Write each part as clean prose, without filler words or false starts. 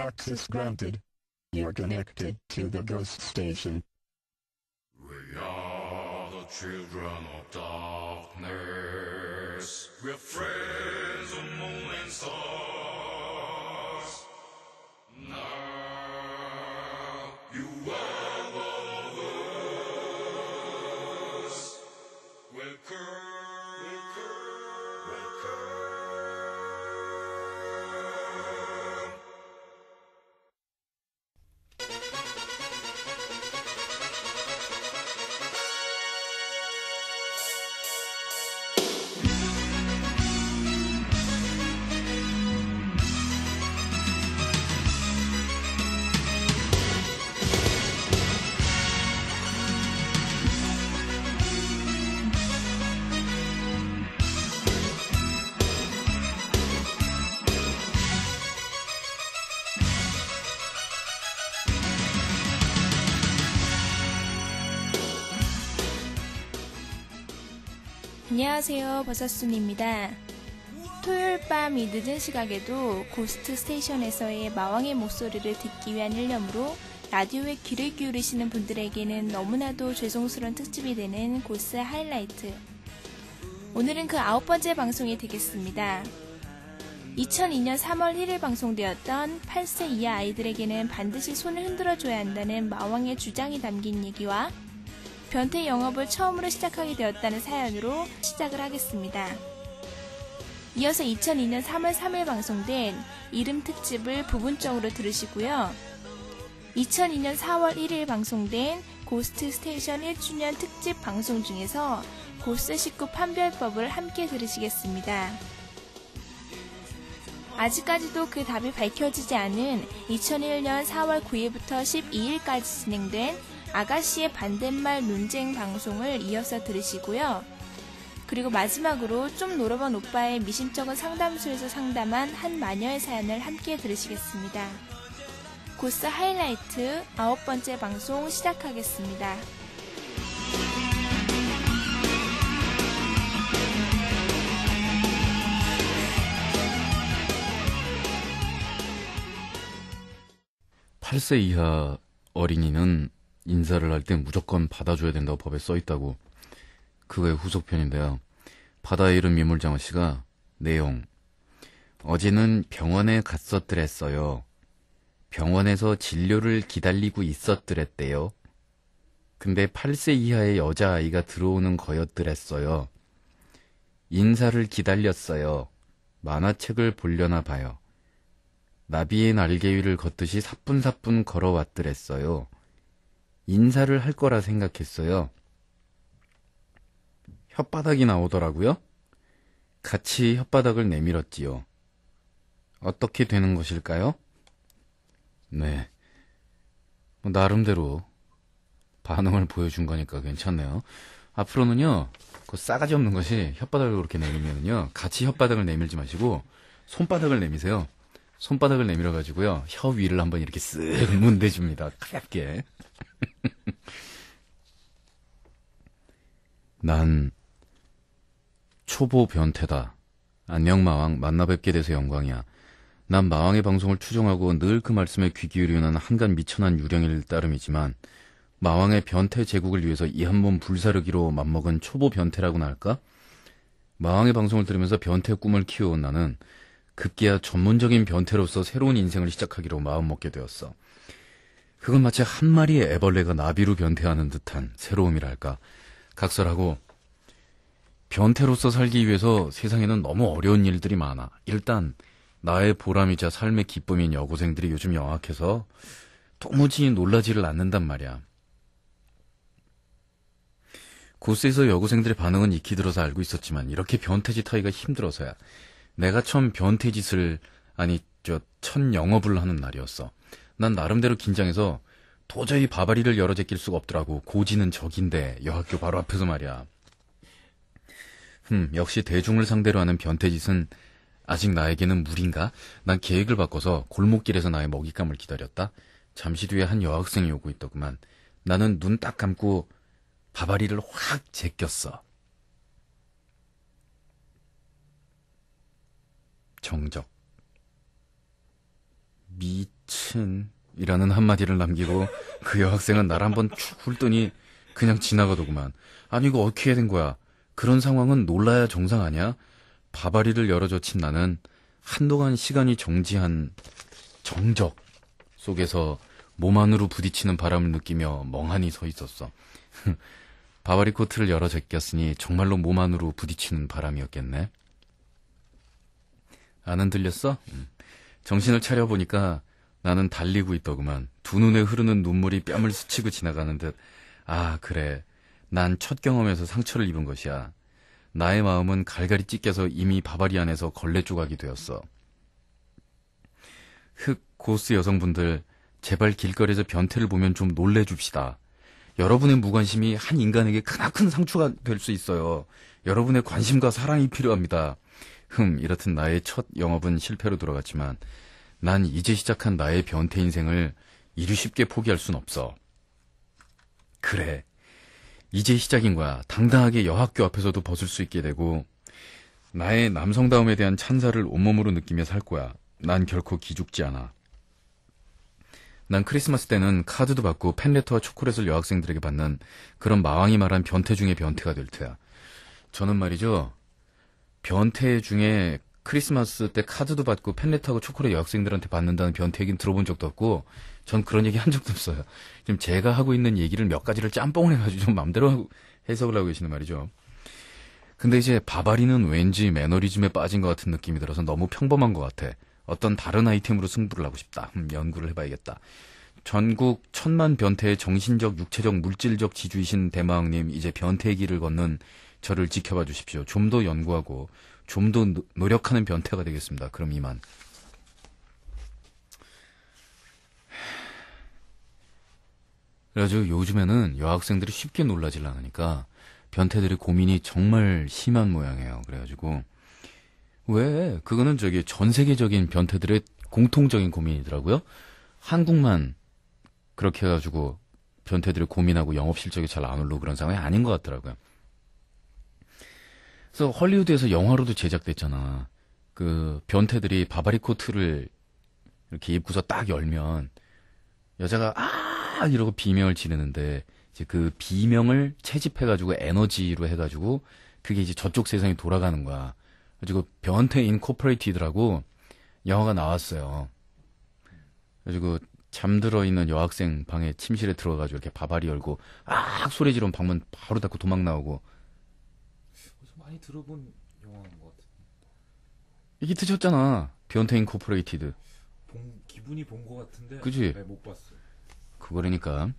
Access granted. You're connected to the ghost station. We are the children of darkness. We're friends of moon and stars. Now you are one of us. Welcome. 안녕하세요, 버섯순입니다. 토요일 밤 이 늦은 시각에도 고스트 스테이션에서의 마왕의 목소리를 듣기 위한 일념으로 라디오에 귀를 기울이시는 분들에게는 너무나도 죄송스러운 특집이 되는 고스 하이라이트. 오늘은 그 9번째 방송이 되겠습니다. 2002년 3월 1일 방송되었던 8세 이하 아이들에게는 반드시 손을 흔들어줘야 한다는 마왕의 주장이 담긴 얘기와 변태 영업을 처음으로 시작하게 되었다는 사연으로 시작을 하겠습니다. 이어서 2002년 3월 3일 방송된 이름 특집을 부분적으로 들으시고요. 2002년 4월 1일 방송된 고스트 스테이션 1주년 특집 방송 중에서 고스 식구 판별법을 함께 들으시겠습니다. 아직까지도 그 답이 밝혀지지 않은 2001년 4월 9일부터 12일까지 진행된 아가씨의 반대말 논쟁 방송을 이어서 들으시고요. 그리고 마지막으로 좀 놀아본 오빠의 미심쩍은 상담소에서 상담한 한 마녀의 사연을 함께 들으시겠습니다. 고스 하이라이트 9번째 방송 시작하겠습니다. (8세) 이하 어린이는 인사를 할 때 무조건 받아줘야 된다고 법에 써있다고. 그거의 후속편인데요. 바다의 이름 미물장어 씨가 내용: 어제는 병원에 갔었더랬어요. 병원에서 진료를 기다리고 있었더랬대요. 근데 8세 이하의 여자아이가 들어오는 거였더랬어요. 인사를 기다렸어요. 만화책을 보려나 봐요. 나비의 날개 위를 걷듯이 사뿐사뿐 걸어왔더랬어요. 인사를 할 거라 생각했어요. 혓바닥이 나오더라고요. 같이 혓바닥을 내밀었지요. 어떻게 되는 것일까요? 네. 나름대로 반응을 보여준 거니까 괜찮네요. 앞으로는요, 그 싸가지 없는 것이 혓바닥을 그렇게 내밀면은요, 같이 혓바닥을 내밀지 마시고, 손바닥을 내미세요. 손바닥을 내밀어가지고요, 혀 위를 한번 이렇게 쓱 문대줍니다. 가볍게. 난 초보 변태다. 안녕 마왕, 만나 뵙게 돼서 영광이야. 난 마왕의 방송을 추종하고 늘 그 말씀에 귀 기울이는 한간 미천한 유령일 따름이지만 마왕의 변태 제국을 위해서 이 한 몸 불사르기로 맘먹은 초보 변태라고나 할까? 마왕의 방송을 들으면서 변태 꿈을 키워온 나는 급기야 전문적인 변태로서 새로운 인생을 시작하기로 마음먹게 되었어. 그건 마치 한 마리의 애벌레가 나비로 변태하는 듯한 새로움이랄까. 각설하고 변태로서 살기 위해서 세상에는 너무 어려운 일들이 많아. 일단 나의 보람이자 삶의 기쁨인 여고생들이 요즘 영악해서 도무지 놀라지를 않는단 말이야. 고스에서 여고생들의 반응은 익히 들어서 알고 있었지만 이렇게 변태짓 하기가 힘들어서야. 내가 처음 변태짓을, 첫 영업을 하는 날이었어. 난 나름대로 긴장해서 도저히 바바리를 열어 제낄 수가 없더라고. 고지는 적인데 여학교 바로 앞에서 말이야. 역시 대중을 상대로 하는 변태짓은 아직 나에게는 무리인가? 난 계획을 바꿔서 골목길에서 나의 먹잇감을 기다렸다. 잠시 뒤에 한 여학생이 오고 있더구만. 나는 눈 딱 감고 바바리를 확 제꼈어. 정적. 여친이라는 한마디를 남기고 그 여학생은 날 한번 축 훑더니 그냥 지나가더구만. 아니 이거 어떻게 해야 된 거야? 그런 상황은 놀라야 정상 아니야? 바바리를 열어젖힌 나는 한동안 시간이 정지한 정적 속에서 몸 안으로 부딪히는 바람을 느끼며 멍하니 서 있었어. 바바리 코트를 열어 제꼈으니 정말로 몸 안으로 부딪히는 바람이었겠네. 안 흔들렸어? 정신을 차려보니까 나는 달리고 있더구만. 두 눈에 흐르는 눈물이 뺨을 스치고 지나가는 듯. 아, 그래. 난 첫 경험에서 상처를 입은 것이야. 나의 마음은 갈갈이 찢겨서 이미 바바리 안에서 걸레 조각이 되었어. 고스 여성분들, 제발 길거리에서 변태를 보면 좀 놀래줍시다. 여러분의 무관심이 한 인간에게 크나큰 상처가 될 수 있어요. 여러분의 관심과 사랑이 필요합니다. 이렇듯 나의 첫 영업은 실패로 돌아갔지만 난 이제 시작한 나의 변태 인생을 이리 쉽게 포기할 순 없어. 그래, 이제 시작인 거야. 당당하게 여학교 앞에서도 벗을 수 있게 되고 나의 남성다움에 대한 찬사를 온몸으로 느끼며 살 거야. 난 결코 기죽지 않아. 난 크리스마스 때는 카드도 받고 팬레터와 초콜릿을 여학생들에게 받는 그런 마왕이 말한 변태 중에 변태가 될 테야. 저는 말이죠, 변태 중에 크리스마스 때 카드도 받고 팬레터하고 초콜릿 여학생들한테 받는다는 변태 얘기는 들어본 적도 없고 전 그런 얘기 한 적도 없어요. 지금 제가 하고 있는 얘기를 몇 가지를 짬뽕을 해가지고 좀 맘대로 해석을 하고 계시는 말이죠. 근데 이제 바바리는 왠지 매너리즘에 빠진 것 같은 느낌이 들어서 너무 평범한 것 같아. 어떤 다른 아이템으로 승부를 하고 싶다. 연구를 해봐야겠다. 전국 1000만 변태의 정신적, 육체적, 물질적 지주이신 대마왕님, 이제 변태의 길을 걷는 저를 지켜봐 주십시오. 좀 더 연구하고 좀 더 노력하는 변태가 되겠습니다. 그럼 이만. 그래가지고 요즘에는 여학생들이 쉽게 놀라질 않으니까 변태들의 고민이 정말 심한 모양이에요. 그래가지고 왜? 그거는 전 세계적인 변태들의 공통적인 고민이더라고요. 한국만 그렇게 해가지고 변태들이 고민하고 영업 실적이 잘 안 오르고 그런 상황이 아닌 것 같더라고요. 그래서 헐리우드에서 영화로도 제작됐잖아. 그 변태들이 바바리 코트를 이렇게 입고서 딱 열면 여자가 이러고 비명을 지르는데 이제 그 비명을 채집해가지고 에너지로 해가지고 그게 이제 저쪽 세상에 돌아가는 거야. 그래가지고 변태 인코퍼레이티드라고 영화가 나왔어요. 그래가지고 잠들어 있는 여학생 방에 침실에 들어가가지고 이렇게 바바리 열고 소리 지르면 방문 바로 닫고 도망 나오고. 많이 들어본 영화인 것 같아. 이게 드셨잖아. 변태 인코퍼레이티드. 기분이 본 것 같은데. 그지? 네, 못 봤어요. 그거라니까.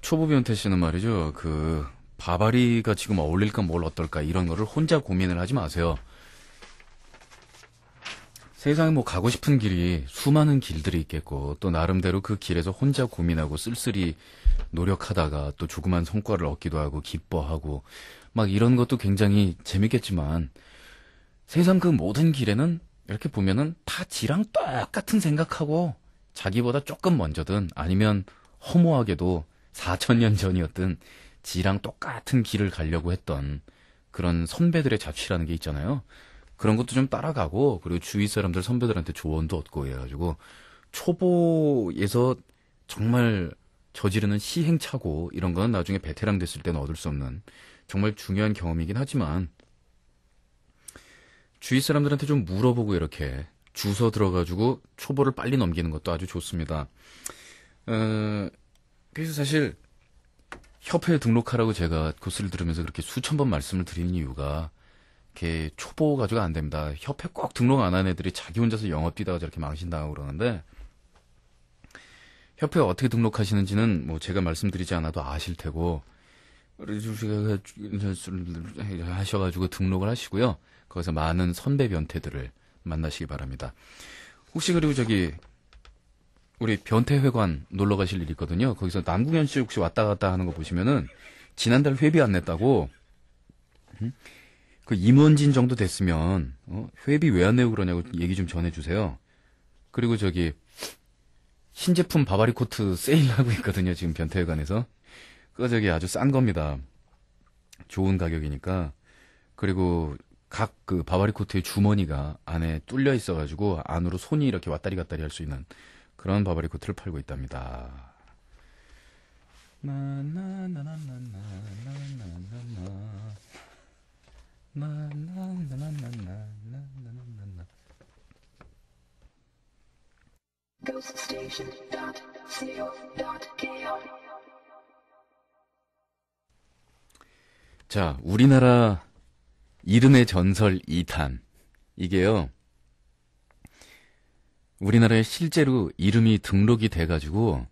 초보 변태 씨는 말이죠. 그 바바리가 지금 어울릴까 뭘 어떨까 이런 거를 혼자 고민을 하지 마세요. 세상에 뭐 가고 싶은 길이 수많은 길들이 있겠고 또 나름대로 그 길에서 혼자 고민하고 쓸쓸히 노력하다가 또 조그만 성과를 얻기도 하고 기뻐하고 막 이런 것도 굉장히 재밌겠지만 세상 그 모든 길에는 이렇게 보면은 다 지랑 똑같은 생각하고 자기보다 조금 먼저든 아니면 허무하게도 4000년 전이었든 지랑 똑같은 길을 가려고 했던 그런 선배들의 자취라는 게 있잖아요. 그런 것도 좀 따라가고 그리고 주위 사람들 선배들한테 조언도 얻고 해가지고 초보에서 정말 저지르는 시행착오 이런 건 나중에 베테랑 됐을 때는 얻을 수 없는 정말 중요한 경험이긴 하지만 주위 사람들한테 좀 물어보고 이렇게 주워 들어가지고 초보를 빨리 넘기는 것도 아주 좋습니다. 그래서 사실 협회에 등록하라고 제가 고스를 들으면서 그렇게 수천 번 말씀을 드리는 이유가 이렇게 초보 가지고 안 됩니다. 협회 꼭 등록 안 한 애들이 자기 혼자서 영업 뛰다가 저렇게 망신당하고 그러는데 협회에 어떻게 등록하시는지는 뭐 제가 말씀드리지 않아도 아실 테고 하셔가지고 등록을 하시고요. 거기서 많은 선배 변태들을 만나시기 바랍니다. 혹시 그리고 우리 변태회관 놀러 가실 일 있거든요. 거기서 남궁현 씨 혹시 왔다 갔다 하는 거 보시면은 지난달 회비 안 냈다고 그 임원진 정도 됐으면 회비 왜 안 내고 그러냐고 얘기 좀 전해주세요. 그리고 신제품 바바리 코트 세일하고 있거든요. 지금 변태회관에서. 그거 아주 싼 겁니다. 좋은 가격이니까. 그리고 각 그 바바리 코트의 주머니가 안에 뚫려 있어가지고 안으로 손이 이렇게 왔다리 갔다리 할 수 있는 그런 바바리 코트를 팔고 있답니다. 자, 우리나라 이름의 전설 2탄. 이게요, 우리나라에 실제로 이름이 등록이 돼가지고,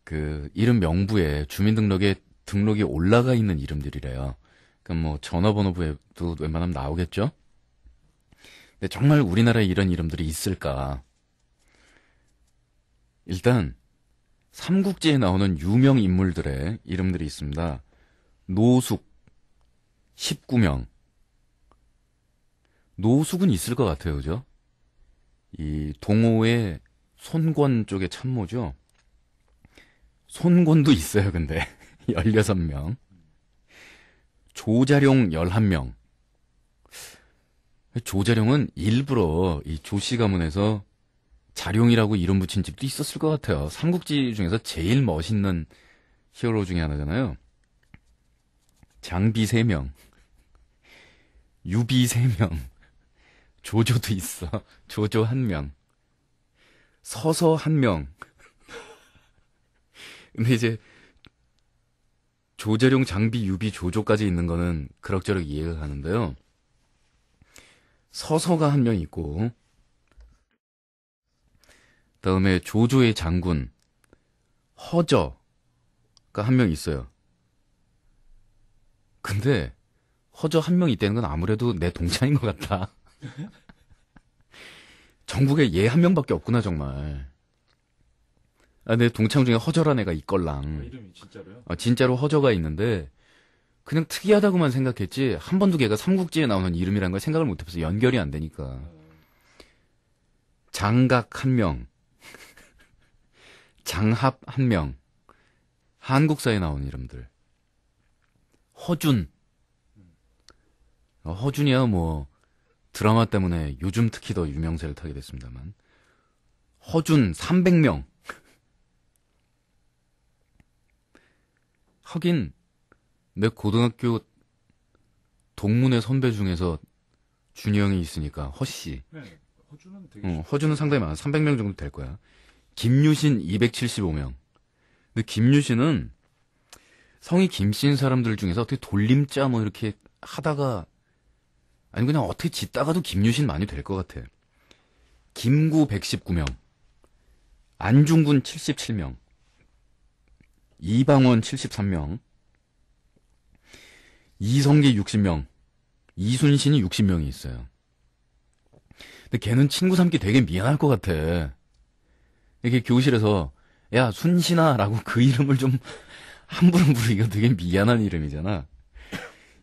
그, 이름 명부에 주민등록에 등록이 올라가 있는 이름들이래요. 그럼 뭐, 전화번호부에도 웬만하면 나오겠죠? 근데 정말 우리나라에 이런 이름들이 있을까? 일단, 삼국지에 나오는 유명 인물들의 이름들이 있습니다. 노숙, 19명. 노숙은 있을 것 같아요, 그죠? 이 동호회 손권 쪽의 참모죠. 손권도 있어요, 근데. 16명. 조자룡 11명. 조자룡은 일부러 이 조씨 가문에서 자룡이라고 이름 붙인 집도 있었을 것 같아요. 삼국지 중에서 제일 멋있는 히어로 중에 하나잖아요. 장비 3명, 유비 3명, 조조도 있어. 조조 1명, 서서 1명. 근데 이제 조자룡, 장비, 유비, 조조까지 있는 거는 그럭저럭 이해가 가는데요. 서서가 1명 있고, 그다음에 조조의 장군 허저가 1명 있어요. 근데 허저 1명 있다는 건 아무래도 내 동창인 것 같다. 전국에 얘 1명밖에 없구나, 정말. 아, 내 동창 중에 허저란 애가 있걸랑. 이름이 진짜로요? 진짜로 허저가 있는데 그냥 특이하다고만 생각했지 한 번도 걔가 삼국지에 나오는 이름이란 걸 생각을 못해서 연결이 안 되니까. 장각 1명, 장합 1명, 한국사에 나온 이름들. 허준. 허준이야 뭐 드라마 때문에 요즘 특히 더 유명세를 타게 됐습니다만. 허준 300명. 하긴 내 고등학교 동문회 선배 중에서 준이 형이 있으니까 허씨. 네, 허준은 되게 허준은 상당히 많아. 300명 정도 될 거야. 김유신 275명. 근데 김유신은 성이 김씨인 사람들 중에서 어떻게 돌림자 뭐 이렇게 하다가 아니 그냥 어떻게 짓다가도 김유신 많이 될 것 같아. 김구 119명, 안중근 77명, 이방원 73명, 이성계 60명, 이순신이 60명이 있어요. 근데 걔는 친구 삼기 되게 미안할 것 같아. 이렇게 교실에서 야 순신아라고 그 이름을 좀 함부로 부르기가 되게 미안한 이름이잖아.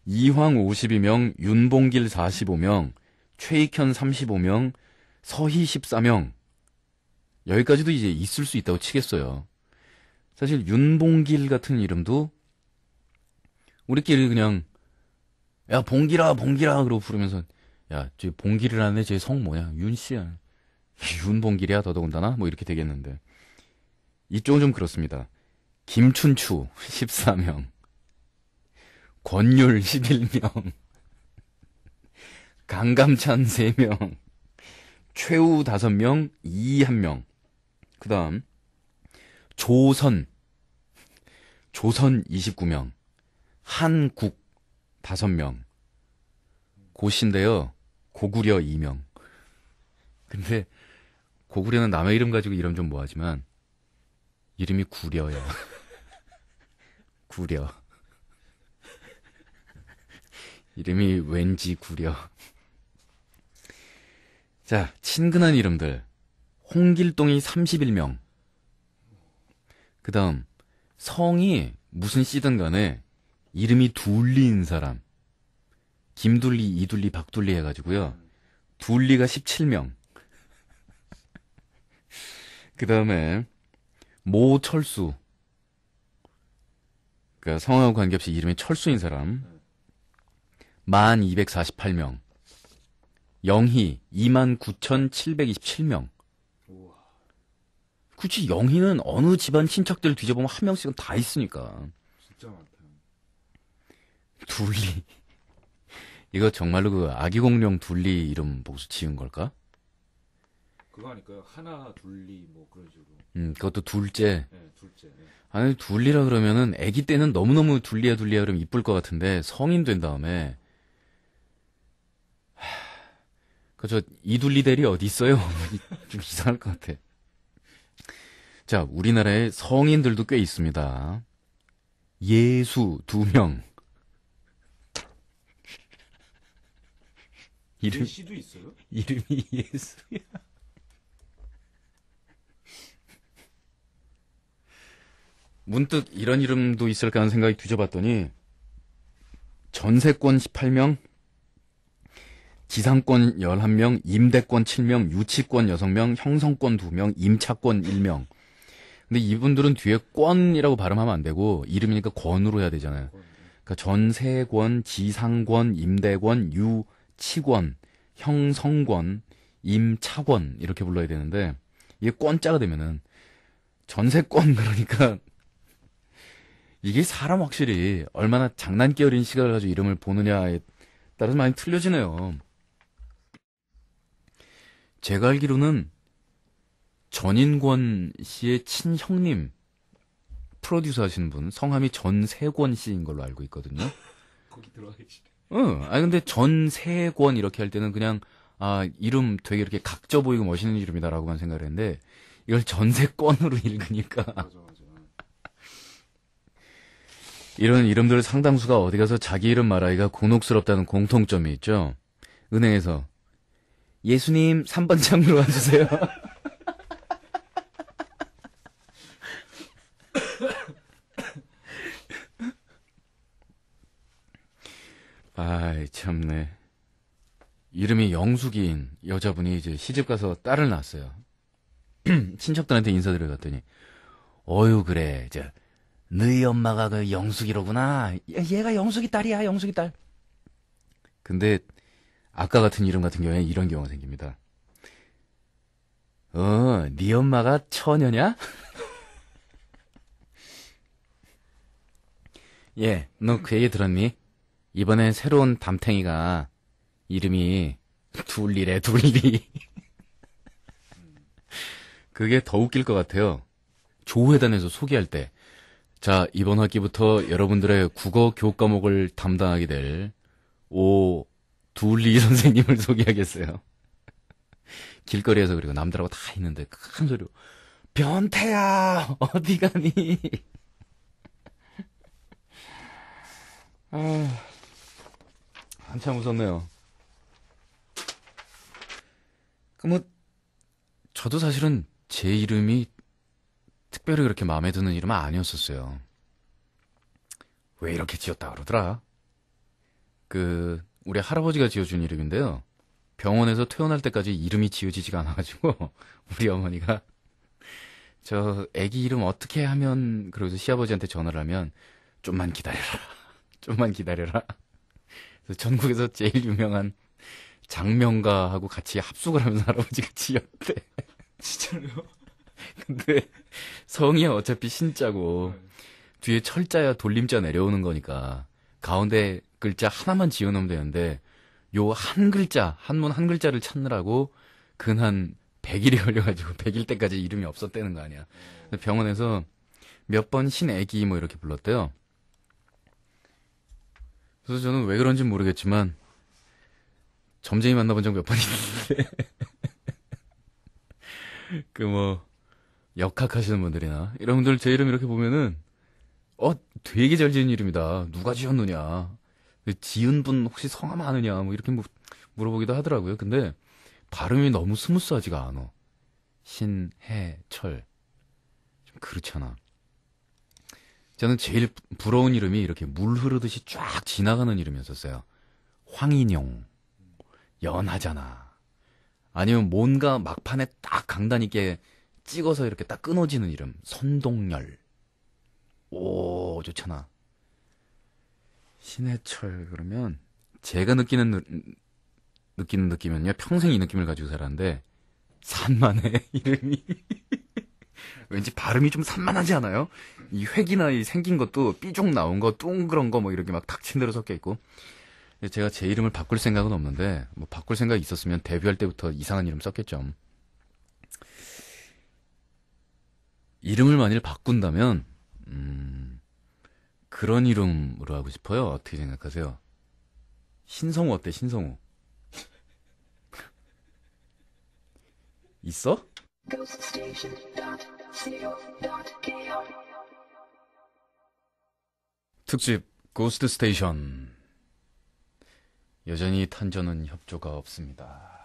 이황 52명, 윤봉길 45명, 최익현 35명, 서희 14명. 여기까지도 이제 있을 수 있다고 치겠어요. 사실 윤봉길 같은 이름도 우리끼리 그냥 야 봉길아 봉길아 그러고 부르면서 야 저 봉길이라네 쟤 성 뭐야 윤씨야 윤봉길이야 더더군다나 뭐 이렇게 되겠는데 이쪽은 좀 그렇습니다. 김춘추 14명, 권율 11명, 강감찬 3명, 최우 5명, 이 1명. 그 다음 조선 29명, 한국 5명, 고씨인데요 고구려 2명. 근데 고구려는 남의 이름 가지고 이름 좀 뭐하지만 이름이 구려야. 구려. 이름이 왠지 구려. 자, 친근한 이름들. 홍길동이 31명. 그 다음 성이 무슨 씨든 간에 이름이 둘리인 사람. 김둘리, 이둘리, 박둘리 해가지고요. 둘리가 17명. 그 다음에 모철수. 그러니까 성하고 관계없이 이름이 철수인 사람. 1248명. 영희 29,727명. 우와. 굳이 영희는 어느 집안 친척들 뒤져보면 한 명씩은 다 있으니까. 진짜 많다. 둘리. 이거 정말로 그 아기 공룡 둘리 이름 보고서 지은 걸까? 그거 아닐까요? 하나, 둘리, 뭐 그런 식으로. 그것도 둘째. 네, 둘째. 네. 아니, 둘리라 그러면은 아기 때는 너무너무 둘리야 그러면 이쁠 것 같은데 성인 된 다음에 그저 이둘리 대리 어디 있어요? 좀 이상할 것 같아. 자, 우리나라에 성인들도 꽤 있습니다. 예수 2명. 예시도 있어요? 이름이 예수야. 문득 이런 이름도 있을까 하는 생각이 뒤져봤더니 전세권 18명, 지상권 11명, 임대권 7명, 유치권 6명, 형성권 2명, 임차권 1명. 근데 이분들은 뒤에 권이라고 발음하면 안 되고 이름이니까 권으로 해야 되잖아요. 그러니까 전세권, 지상권, 임대권, 유치권, 형성권, 임차권 이렇게 불러야 되는데 이게 권자가 되면은 전세권 그러니까 이게 사람 확실히 얼마나 장난기 어린 시각을 가지고 이름을 보느냐에 따라서 많이 틀려지네요. 제가 알기로는 전인권 씨의 친형님 프로듀서 하시는 분 성함이 전세권 씨인 걸로 알고 있거든요. 거기 들어가 계시네. 근데 전세권 이렇게 할 때는 그냥 이름 되게 이렇게 각져 보이고 멋있는 이름이다라고만 생각을 했는데 이걸 전세권으로 읽으니까 맞아. 이런 이름들 상당수가 어디 가서 자기 이름 말하기가 곤혹스럽다는 공통점이 있죠. 은행에서 예수님 3번 창으로 와주세요. 아이 참네. 이름이 영숙이인 여자분이 이제 시집가서 딸을 낳았어요. 친척들한테 인사드려 갔더니 어유 그래 너희 엄마가 그 영숙이로구나. 얘가 영숙이 딸이야, 영숙이 딸. 근데 아까 같은 이름 같은 경우에 이런 경우가 생깁니다. 네 엄마가 처녀냐? 예, 너 그 얘기 들었니? 이번에 새로운 담탱이가 이름이 둘리래, 둘리. 그게 더 웃길 것 같아요. 조회단에서 소개할 때. 자, 이번 학기부터 여러분들의 국어 교육 과목을 담당하게 될 둘리 선생님을 소개하겠어요. 길거리에서 그리고 남들하고 다 있는데 큰 소리로 변태야 어디 가니? 한참 웃었네요. 저도 사실은 제 이름이 특별히 그렇게 마음에 드는 이름은 아니었었어요. 왜 이렇게 지었다 그러더라? 우리 할아버지가 지어준 이름인데요. 병원에서 퇴원할 때까지 이름이 지어지지가 않아가지고, 우리 어머니가, 애기 이름 어떻게 하면, 그러고서 시아버지한테 전화를 하면, 좀만 기다려라. 좀만 기다려라. 그래서 전국에서 제일 유명한 장명가하고 같이 합숙을 하면서 할아버지가 지었대. 진짜로요? 근데 성이 어차피 신자고 뒤에 철자야 돌림자 내려오는 거니까 가운데 글자 하나만 지어놓으면 되는데 요 한 글자 한문 한 글자를 찾느라고 근 100일이 걸려가지고 100일 때까지 이름이 없었다는 거 아니야. 병원에서 몇 번 신애기 뭐 이렇게 불렀대요. 그래서 저는 왜 그런지 모르겠지만 점쟁이 만나본 적 몇 번 있는데 역학하시는 분들이나 이런 분들 제 이름 이렇게 보면은 되게 잘 지은 이름이다. 누가 지었느냐. 지은 분 혹시 성함 아느냐 뭐 이렇게 물어보기도 하더라고요. 근데 발음이 너무 스무스하지가 않아. 신해철 좀 그렇잖아. 저는 제일 부러운 이름이 이렇게 물 흐르듯이 쫙 지나가는 이름이었었어요. 황인용. 연하잖아. 아니면 뭔가 막판에 딱 강단 있게 찍어서 이렇게 딱 끊어지는 이름. 선동열. 오, 좋잖아. 신해철 그러면 제가 느끼는 느낌은요, 평생 이 느낌을 가지고 살았는데, 산만해, 이름이. 왠지 발음이 좀 산만하지 않아요? 이 획이나 이 생긴 것도 삐죽 나온 거, 둥그런 거, 뭐 이렇게 막 닥친 대로 섞여 있고. 제가 제 이름을 바꿀 생각은 없는데, 뭐 바꿀 생각이 있었으면 데뷔할 때부터 이상한 이름 썼겠죠. 이름을 만일 바꾼다면, 그런 이름으로 하고 싶어요. 어떻게 생각하세요? 신성우 어때, 신성우? 있어? 특집 고스트 스테이션. 여전히 탄저는 협조가 없습니다.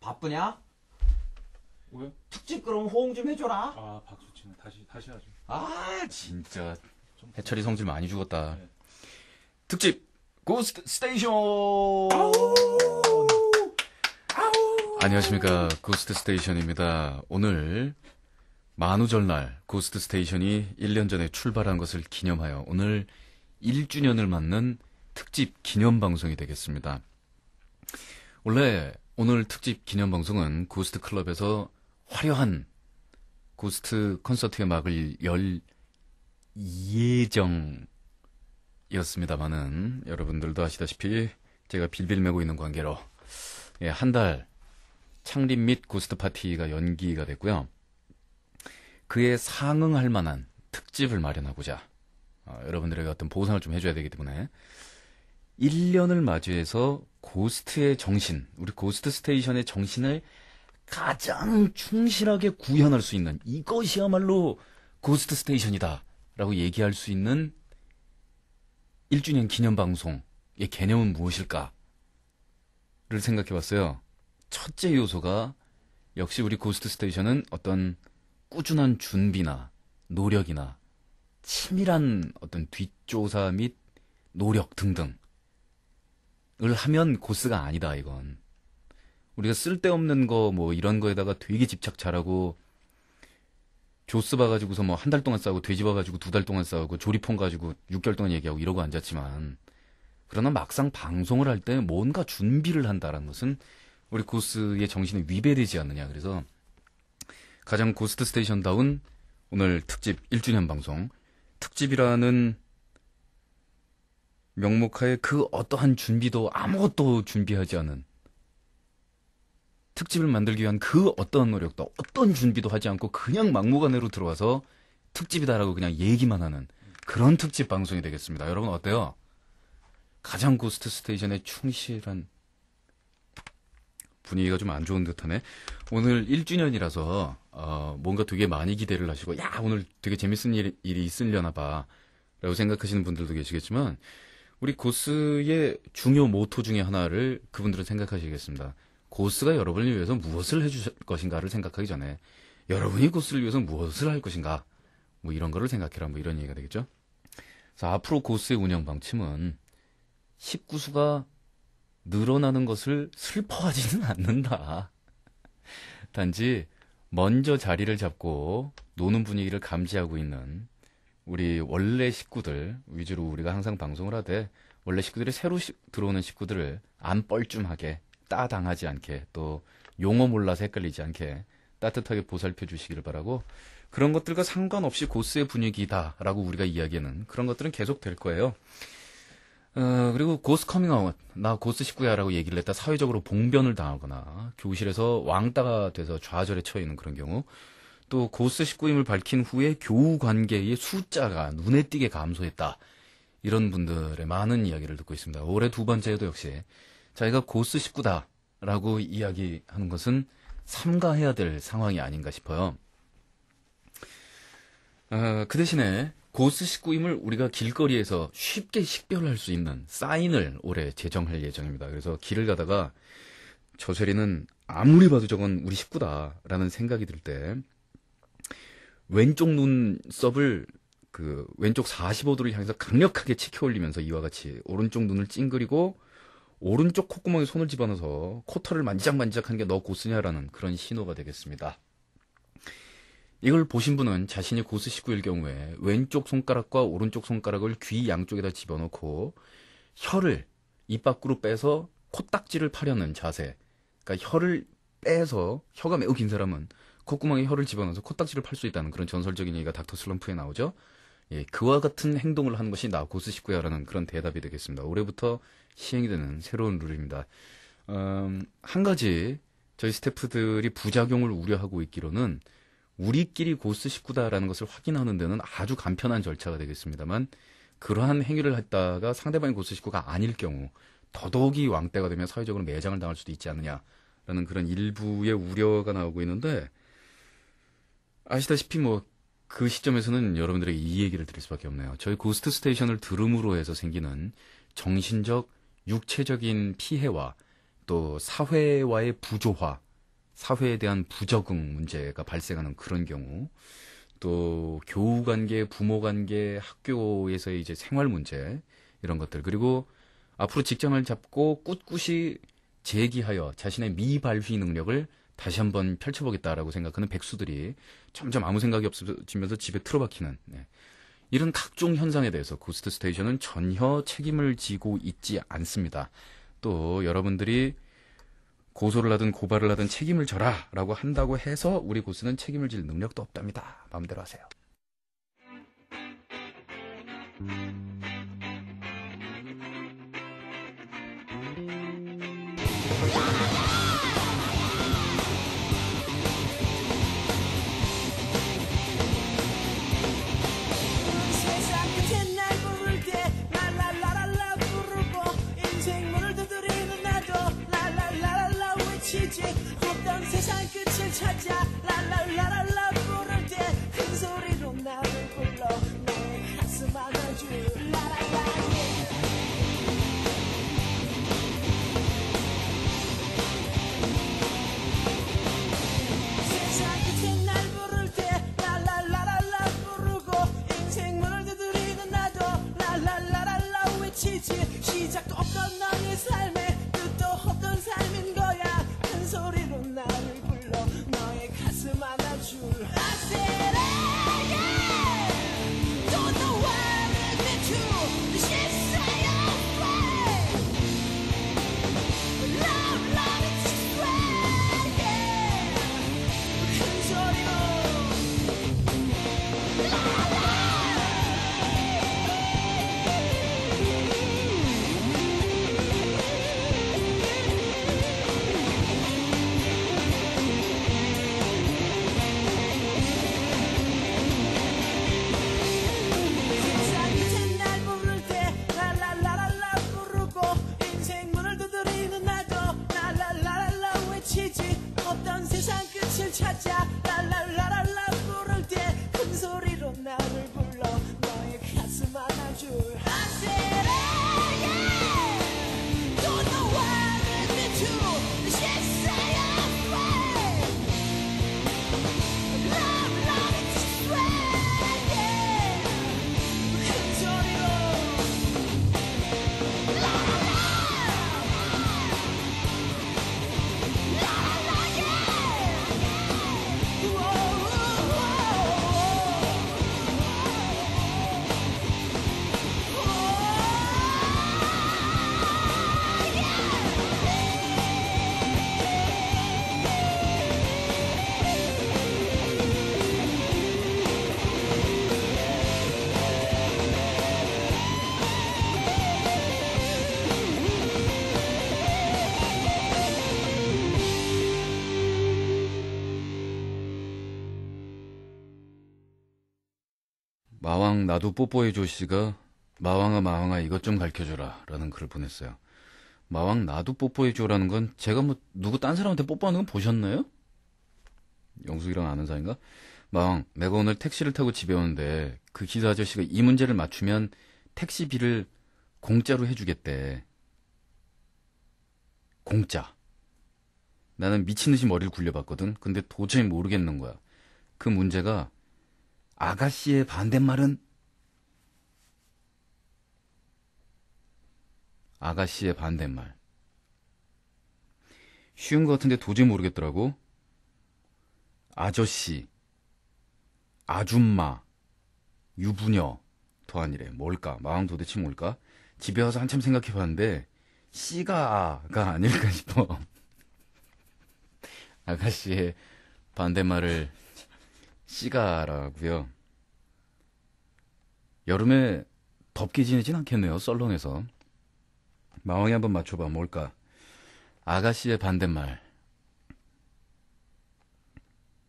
바쁘냐? 왜? 특집 그럼 호응 좀 해줘라. 아, 박수 치네. 다시 하죠. 아, 진짜 해철이 성질 많이 죽었다. 네. 특집 고스트 스테이션. 안녕하십니까, 고스트 스테이션입니다. 오늘 만우절날 고스트 스테이션이 1년 전에 출발한 것을 기념하여 오늘 1주년을 맞는 특집 기념 방송이 되겠습니다. 원래 오늘 특집 기념 방송은 고스트 클럽에서 화려한 고스트 콘서트의 막을 열 예정이었습니다만은 여러분들도 아시다시피 제가 빌빌 매고 있는 관계로 한 달 창립 및 고스트 파티가 연기가 됐고요. 그에 상응할 만한 특집을 마련하고자 여러분들에게 어떤 보상을 좀 해줘야 되기 때문에 1년을 맞이해서 고스트의 정신, 우리 고스트 스테이션의 정신을 가장 충실하게 구현할 수 있는, 이것이야말로 고스트 스테이션이다 라고 얘기할 수 있는 1주년 기념 방송의 개념은 무엇일까를 생각해 봤어요. 첫째 요소가 역시 우리 고스트 스테이션은 어떤 꾸준한 준비나 노력이나 치밀한 어떤 뒷조사 및 노력 등등을 하면 고스가 아니다, 이건. 우리가 쓸데없는 거 뭐 이런 거에다가 되게 집착 잘하고 조스 봐가지고서 뭐 한 달 동안 싸우고 돼지 봐가지고 2달 동안 싸우고 조리폰 가지고 6개월 동안 얘기하고 이러고 앉았지만, 그러나 막상 방송을 할 때 뭔가 준비를 한다라는 것은 우리 고스의 정신에 위배되지 않느냐. 그래서 가장 고스트 스테이션다운 오늘 특집 1주년 방송, 특집이라는 명목하에 그 어떠한 준비도 아무것도 준비하지 않은, 특집을 만들기 위한 그 어떤 노력도 어떤 준비도 하지 않고 그냥 막무가내로 들어와서 특집이다라고 그냥 얘기만 하는 그런 특집 방송이 되겠습니다. 여러분 어때요? 가장 고스트 스테이션에 충실한, 분위기가 좀 안 좋은 듯하네. 오늘 1주년이라서 뭔가 되게 많이 기대를 하시고, 야, 오늘 되게 재밌는 일이 있으려나 봐 라고 생각하시는 분들도 계시겠지만, 우리 고스의 중요 모토 중에 하나를 그분들은 생각하시겠습니다. 고스가 여러분을 위해서 무엇을 해주실 것인가를 생각하기 전에 여러분이 고스를 위해서 무엇을 할 것인가, 뭐 이런 거를 생각해라, 뭐 이런 얘기가 되겠죠. 그래서 앞으로 고스의 운영 방침은 식구수가 늘어나는 것을 슬퍼하지는 않는다. 단지 먼저 자리를 잡고 노는 분위기를 감지하고 있는 우리 원래 식구들 위주로 우리가 항상 방송을 하되, 원래 식구들이 새로 들어오는 식구들을 안 뻘쭘하게, 따당하지 않게, 또 용어 몰라서 헷갈리지 않게 따뜻하게 보살펴 주시기를 바라고, 그런 것들과 상관없이 고스의 분위기다라고 우리가 이야기하는 그런 것들은 계속 될 거예요. 그리고 고스 커밍아웃, 나 고스 식구야 라고 얘기를 했다 사회적으로 봉변을 당하거나 교실에서 왕따가 돼서 좌절에 처해 있는 그런 경우, 또 고스 식구임을 밝힌 후에 교우 관계의 숫자가 눈에 띄게 감소했다, 이런 분들의 많은 이야기를 듣고 있습니다. 올해 두 번째에도 역시 자기가 고스 식구다 라고 이야기하는 것은 삼가해야 될 상황이 아닌가 싶어요. 그 대신에 고스 식구임을 우리가 길거리에서 쉽게 식별할 수 있는 사인을 올해 제정할 예정입니다. 그래서 길을 가다가 저 세리는 아무리 봐도 저건 우리 식구다라는 생각이 들 때 왼쪽 눈썹을 왼쪽 45도를 향해서 강력하게 치켜 올리면서 이와 같이 오른쪽 눈을 찡그리고 오른쪽 콧구멍에 손을 집어넣어서 코털을 만지작만지작하는 게 너 고스냐라는 그런 신호가 되겠습니다. 이걸 보신 분은 자신이 고스 식구일 경우에 왼쪽 손가락과 오른쪽 손가락을 귀 양쪽에다 집어넣고 혀를 입 밖으로 빼서 코딱지를 파려는 자세. 그러니까 혀를 빼서, 혀가 매우 긴 사람은 콧구멍에 혀를 집어넣어서 코딱지를 팔 수 있다는 그런 전설적인 얘기가 닥터 슬럼프에 나오죠. 예, 그와 같은 행동을 하는 것이 나 고스식구야라는 그런 대답이 되겠습니다. 올해부터 시행이 되는 새로운 룰입니다. 한 가지 저희 스태프들이 부작용을 우려하고 있기로는 우리끼리 고스 식구다라는 것을 확인하는 데는 아주 간편한 절차가 되겠습니다만, 그러한 행위를 했다가 상대방이 고스 식구가 아닐 경우 더더욱이 왕때가 되면 사회적으로 매장을 당할 수도 있지 않느냐라는 그런 일부의 우려가 나오고 있는데, 아시다시피 뭐 그 시점에서는 여러분들에게 이 얘기를 드릴 수밖에 없네요. 저희 고스트 스테이션을 들음으로 해서 생기는 정신적, 육체적인 피해와 또 사회와의 부조화, 사회에 대한 부적응 문제가 발생하는 그런 경우, 또 교우 관계, 부모 관계, 학교에서의 이제 생활 문제, 이런 것들, 그리고 앞으로 직장을 잡고 꿋꿋이 재기하여 자신의 미발휘 능력을 다시 한번 펼쳐보겠다라고 생각하는 백수들이 점점 아무 생각이 없어지면서 집에 틀어박히는, 이런 각종 현상에 대해서 고스트 스테이션은 전혀 책임을 지고 있지 않습니다. 또 여러분들이 고소를 하든 고발을 하든 책임을 져라 라고 한다고 해서 우리 고스는 책임을 질 능력도 없답니다. 마음대로 하세요. 세상 끝에 날 부를 때 랄랄라랄라 부르고 인생문을 두드리는 나도 랄랄라랄라 외치지. 없던 세상 끝을 찾아 랄랄라랄라 부를 때 큰 소리로 나를 불러 너의 가슴 안아줘 라랄라. 세상 끝에 날 부를 때 랄랄라랄라 부르고 인생문을 두드리는 나도 랄랄라랄라 외치지. 시작도 없던 너의 삶에 끝도 없던 삶인 거야. 큰 소리로 나를 불러 너의 가슴 안아줄. I said I don't know what it meant to. She say I'm afraid. Love, love, it's straight, yeah. 큰 소리로 세상 끝에 날 부를 때 랄랄라랄라 부르고 인생문을 두드리는 나도 랄랄라랄라 외치지. 없던 세상 끝을 찾아 랄랄라랄라 부를 때 큰 소리로 나를 불러 너의 가슴 안아줄. I said I don't know what it meant to. She say I'm afraid. Love, love, it's straight, yeah. 큰 소리로 마왕 나도 뽀뽀해줘 씨가 마왕아 마왕아 이것 좀 가르쳐줘라 라는 글을 보냈어요. 마왕 나도 뽀뽀해줘라는 건 제가 뭐 누구 딴 사람한테 뽀뽀하는 건 보셨나요? 영숙이랑 아는 사이인가? 마왕 내가 오늘 택시를 타고 집에 오는데 그 기사 아저씨가 이 문제를 맞추면 택시비를 공짜로 해주겠대. 공짜. 나는 미친듯이 머리를 굴려봤거든. 근데 도저히 모르겠는 거야. 그 문제가 아가씨의 반대말은? 아가씨의 반대말. 쉬운 것 같은데 도저히 모르겠더라고. 아저씨, 아줌마, 유부녀, 더하니래. 뭘까? 마왕 도대체 뭘까? 집에 와서 한참 생각해봤는데 씨가가 아닐까 싶어. 아가씨의 반대말을 씨가라고요. 여름에 덥게 지내진 않겠네요. 썰렁해서. 마왕이 한번 맞춰봐. 뭘까? 아가씨의 반대말.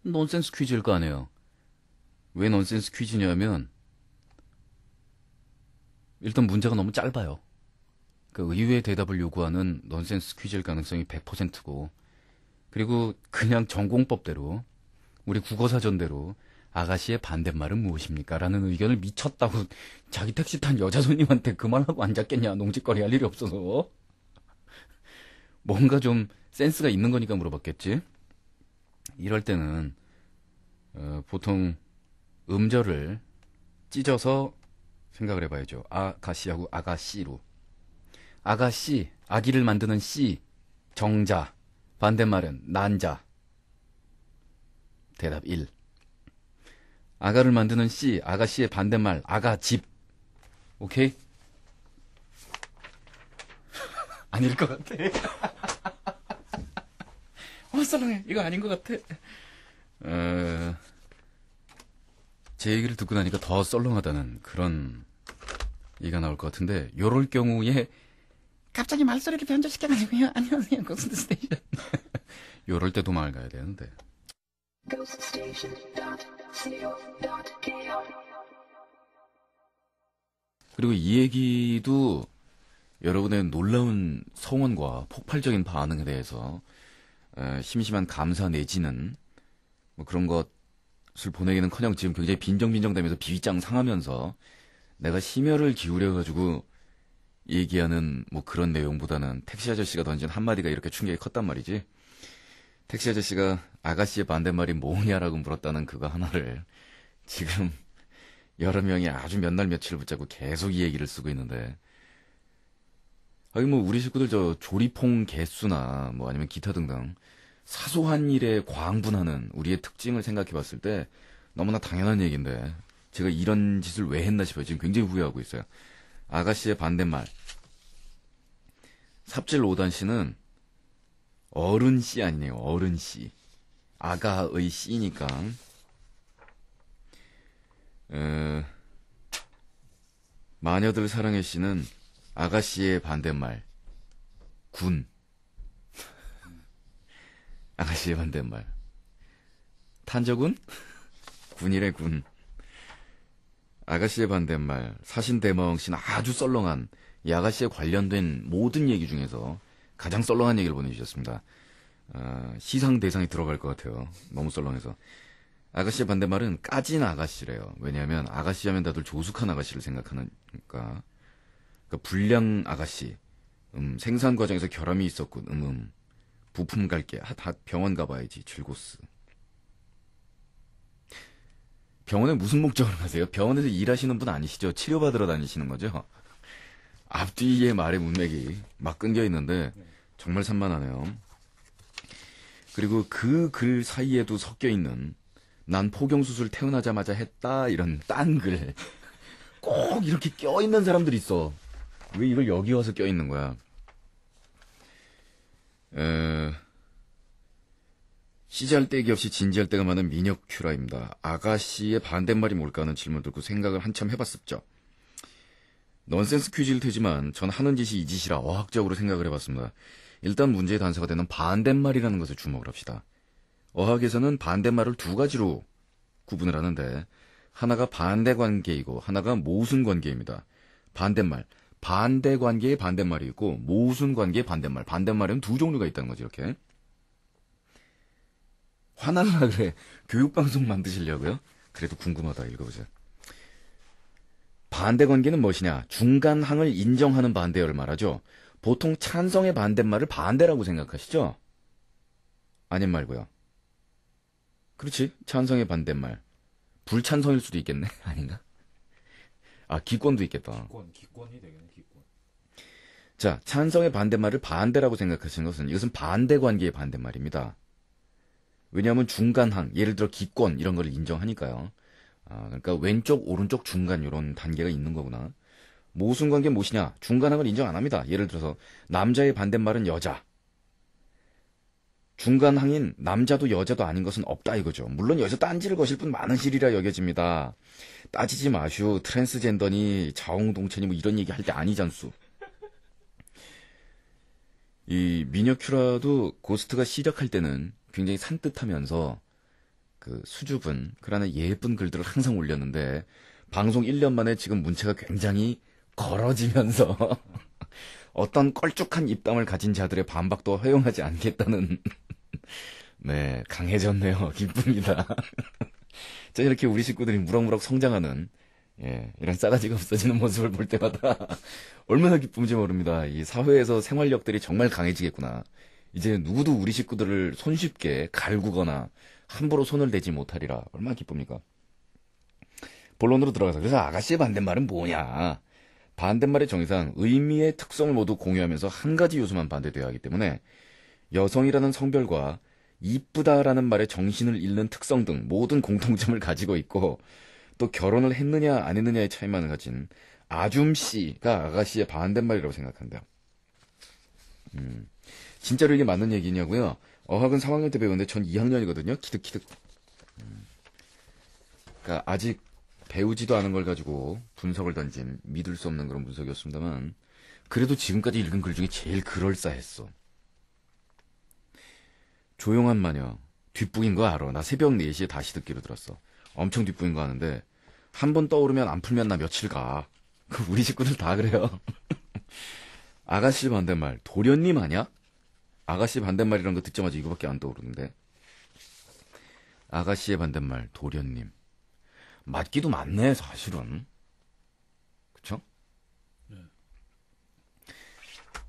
넌센스 퀴즈일 거 아니에요. 왜 넌센스 퀴즈냐면 일단 문제가 너무 짧아요. 그 의외의 대답을 요구하는 넌센스 퀴즈일 가능성이 100%고, 그리고 그냥 전공법대로 우리 국어사전대로 아가씨의 반대말은 무엇입니까? 라는 의견을 미쳤다고 자기 택시 탄 여자 손님한테 그 말하고 앉았겠냐. 농짓거리 할 일이 없어서. 뭔가 좀 센스가 있는 거니까 물어봤겠지. 이럴 때는 보통 음절을 찢어서 생각을 해봐야죠. 아가씨하고 아가씨로. 아가씨, 아기를 만드는 씨, 정자. 반대말은 난자. 대답 1. 아가를 만드는 씨, 아가씨의 반대말, 아가집. 오케이? 아닐 것 같아. 썰렁해. 이거 아닌 것 같아. 제 얘기를 듣고 나니까 더 썰렁하다는 그런 얘기가 나올 것 같은데, 요럴 경우에 갑자기 말소리를 변조시켜가지고요. 안녕하세요, 고스트 스테이션. 요럴 때 도망을 가야 되는데. 그리고 이 얘기도 여러분의 놀라운 성원과 폭발적인 반응에 대해서 심심한 감사 내지는 뭐 그런 것을 보내기는커녕 지금 굉장히 빈정빈정되면서 비위짱 상하면서 내가 심혈을 기울여가지고 얘기하는 뭐 그런 내용보다는 택시 아저씨가 던진 한마디가 이렇게 충격이 컸단 말이지. 택시 아저씨가 아가씨의 반대말이 뭐냐라고 물었다는 그거 하나를 지금 여러 명이 아주 몇 날 며칠을 붙잡고 계속 이 얘기를 쓰고 있는데, 아니 뭐 우리 식구들 저 조리퐁 개수나 뭐 아니면 기타 등등 사소한 일에 광분하는 우리의 특징을 생각해 봤을 때 너무나 당연한 얘기인데 제가 이런 짓을 왜 했나 싶어요. 지금 굉장히 후회하고 있어요. 아가씨의 반대말. 삽질 5단 씨는 어른 씨 아니네요. 어른 씨. 아가의 씨니까. 마녀들 사랑의 씨는 아가씨의 반대말. 군. 아가씨의 반대말. 탄저군? 군이래 군. 아가씨의 반대말. 사신대마왕 씨는 아주 썰렁한 이 아가씨에 관련된 모든 얘기 중에서 가장 썰렁한 얘기를 보내주셨습니다. 시상 대상이 들어갈 것 같아요. 너무 썰렁해서. 아가씨의 반대말은 까진 아가씨래요. 왜냐하면 아가씨 하면 다들 조숙한 아가씨를 생각하니까. 그러니까 불량 아가씨. 생산 과정에서 결함이 있었군. 부품 갈게. 다 병원 가봐야지. 줄고스. 병원에 무슨 목적으로 가세요? 병원에서 일하시는 분 아니시죠? 치료받으러 다니시는 거죠? 앞뒤의 말의 문맥이 막 끊겨 있는데 정말 산만하네요. 그리고 그 글 사이에도 섞여 있는 난 포경수술 태어나자마자 했다 이런 딴 글 꼭 이렇게 껴있는 사람들이 있어. 왜 이걸 여기 와서 껴있는 거야? 시지할 데기 없이 진지할 때가 많은 민혁 큐라입니다. 아가씨의 반대말이 뭘까 하는 질문 듣고 생각을 한참 해봤었죠. 넌센스 퀴즈일 테지만 전 하는 짓이 이 짓이라 어학적으로 생각을 해봤습니다. 일단 문제의 단서가 되는 반대말이라는 것을 주목을 합시다. 어학에서는 반대말을 두 가지로 구분을 하는데 하나가 반대관계이고 하나가 모순관계입니다. 반대말, 반대관계의 반대말이 있고 모순관계의 반대말. 반대말에는 두 종류가 있다는 거죠. 이렇게. 화날라 그래. 교육방송 만드시려고요? 그래도 궁금하다. 읽어보세요. 반대관계는 무엇이냐? 중간항을 인정하는 반대어를 말하죠. 보통 찬성의 반대말을 반대라고 생각하시죠? 아님 말고요. 그렇지. 찬성의 반대말. 불찬성일 수도 있겠네. 아닌가? 기권도 있겠다. 기권이 되겠네. 기권. 자, 찬성의 반대말을 반대라고 생각하시는 것은 이것은 반대관계의 반대말입니다. 왜냐하면 중간항, 예를 들어 기권 이런 걸 인정하니까요. 그러니까 왼쪽, 오른쪽, 중간 이런 단계가 있는 거구나. 모순관계 무엇이냐? 중간항을 인정 안 합니다. 예를 들어서 남자의 반대말은 여자. 중간항인 남자도 여자도 아닌 것은 없다 이거죠. 물론 여자 딴지를 거실 분 많은 실이라 여겨집니다. 따지지 마슈. 트랜스젠더니 자웅동체니 뭐 이런 얘기 할 때 아니잖수. 이 미녀큐라도 고스트가 시작할 때는 굉장히 산뜻하면서 그 수줍은 그러나 예쁜 글들을 항상 올렸는데 방송 1년 만에 지금 문체가 굉장히 걸어지면서 어떤 껄쭉한 입담을 가진 자들의 반박도 허용하지 않겠다는 네, 강해졌네요. 기쁩니다. 자, 이렇게 우리 식구들이 무럭무럭 성장하는 이런 싸가지가 없어지는 모습을 볼 때마다 얼마나 기쁜지 모릅니다. 이 사회에서 생활력들이 정말 강해지겠구나. 이제 누구도 우리 식구들을 손쉽게 갈구거나 함부로 손을 대지 못하리라. 얼마나 기쁩니까? 본론으로 들어가서 그래서 아가씨의 반대말은 뭐냐? 반대말의 정의상 의미의 특성을 모두 공유하면서 한 가지 요소만 반대되어야 하기 때문에 여성이라는 성별과 이쁘다라는 말의 정신을 잃는 특성 등 모든 공통점을 가지고 있고 또 결혼을 했느냐 안 했느냐의 차이만을 가진 아줌씨가 아가씨의 반대말이라고 생각한대요. 진짜로 이게 맞는 얘기냐고요? 어학은 3학년 때 배웠는데 전 2학년이거든요. 키득키득. 그러니까 아직 배우지도 않은 걸 가지고 분석을 던진 믿을 수 없는 그런 분석이었습니다만 그래도 지금까지 읽은 글 중에 제일 그럴싸했어. 조용한 마녀. 뒷북인 거 알아. 나 새벽 4시에 다시 듣기로 들었어. 엄청 뒷북인 거 아는데 한 번 떠오르면 안 풀면 나 며칠 가. 우리 식구들 다 그래요. 아가씨 반대말. 도련님 아냐? 아가씨 반대말이란 거 듣자마자 이거밖에 안 떠오르는데. 아가씨의 반대말. 도련님. 맞기도 맞네 사실은. 그쵸?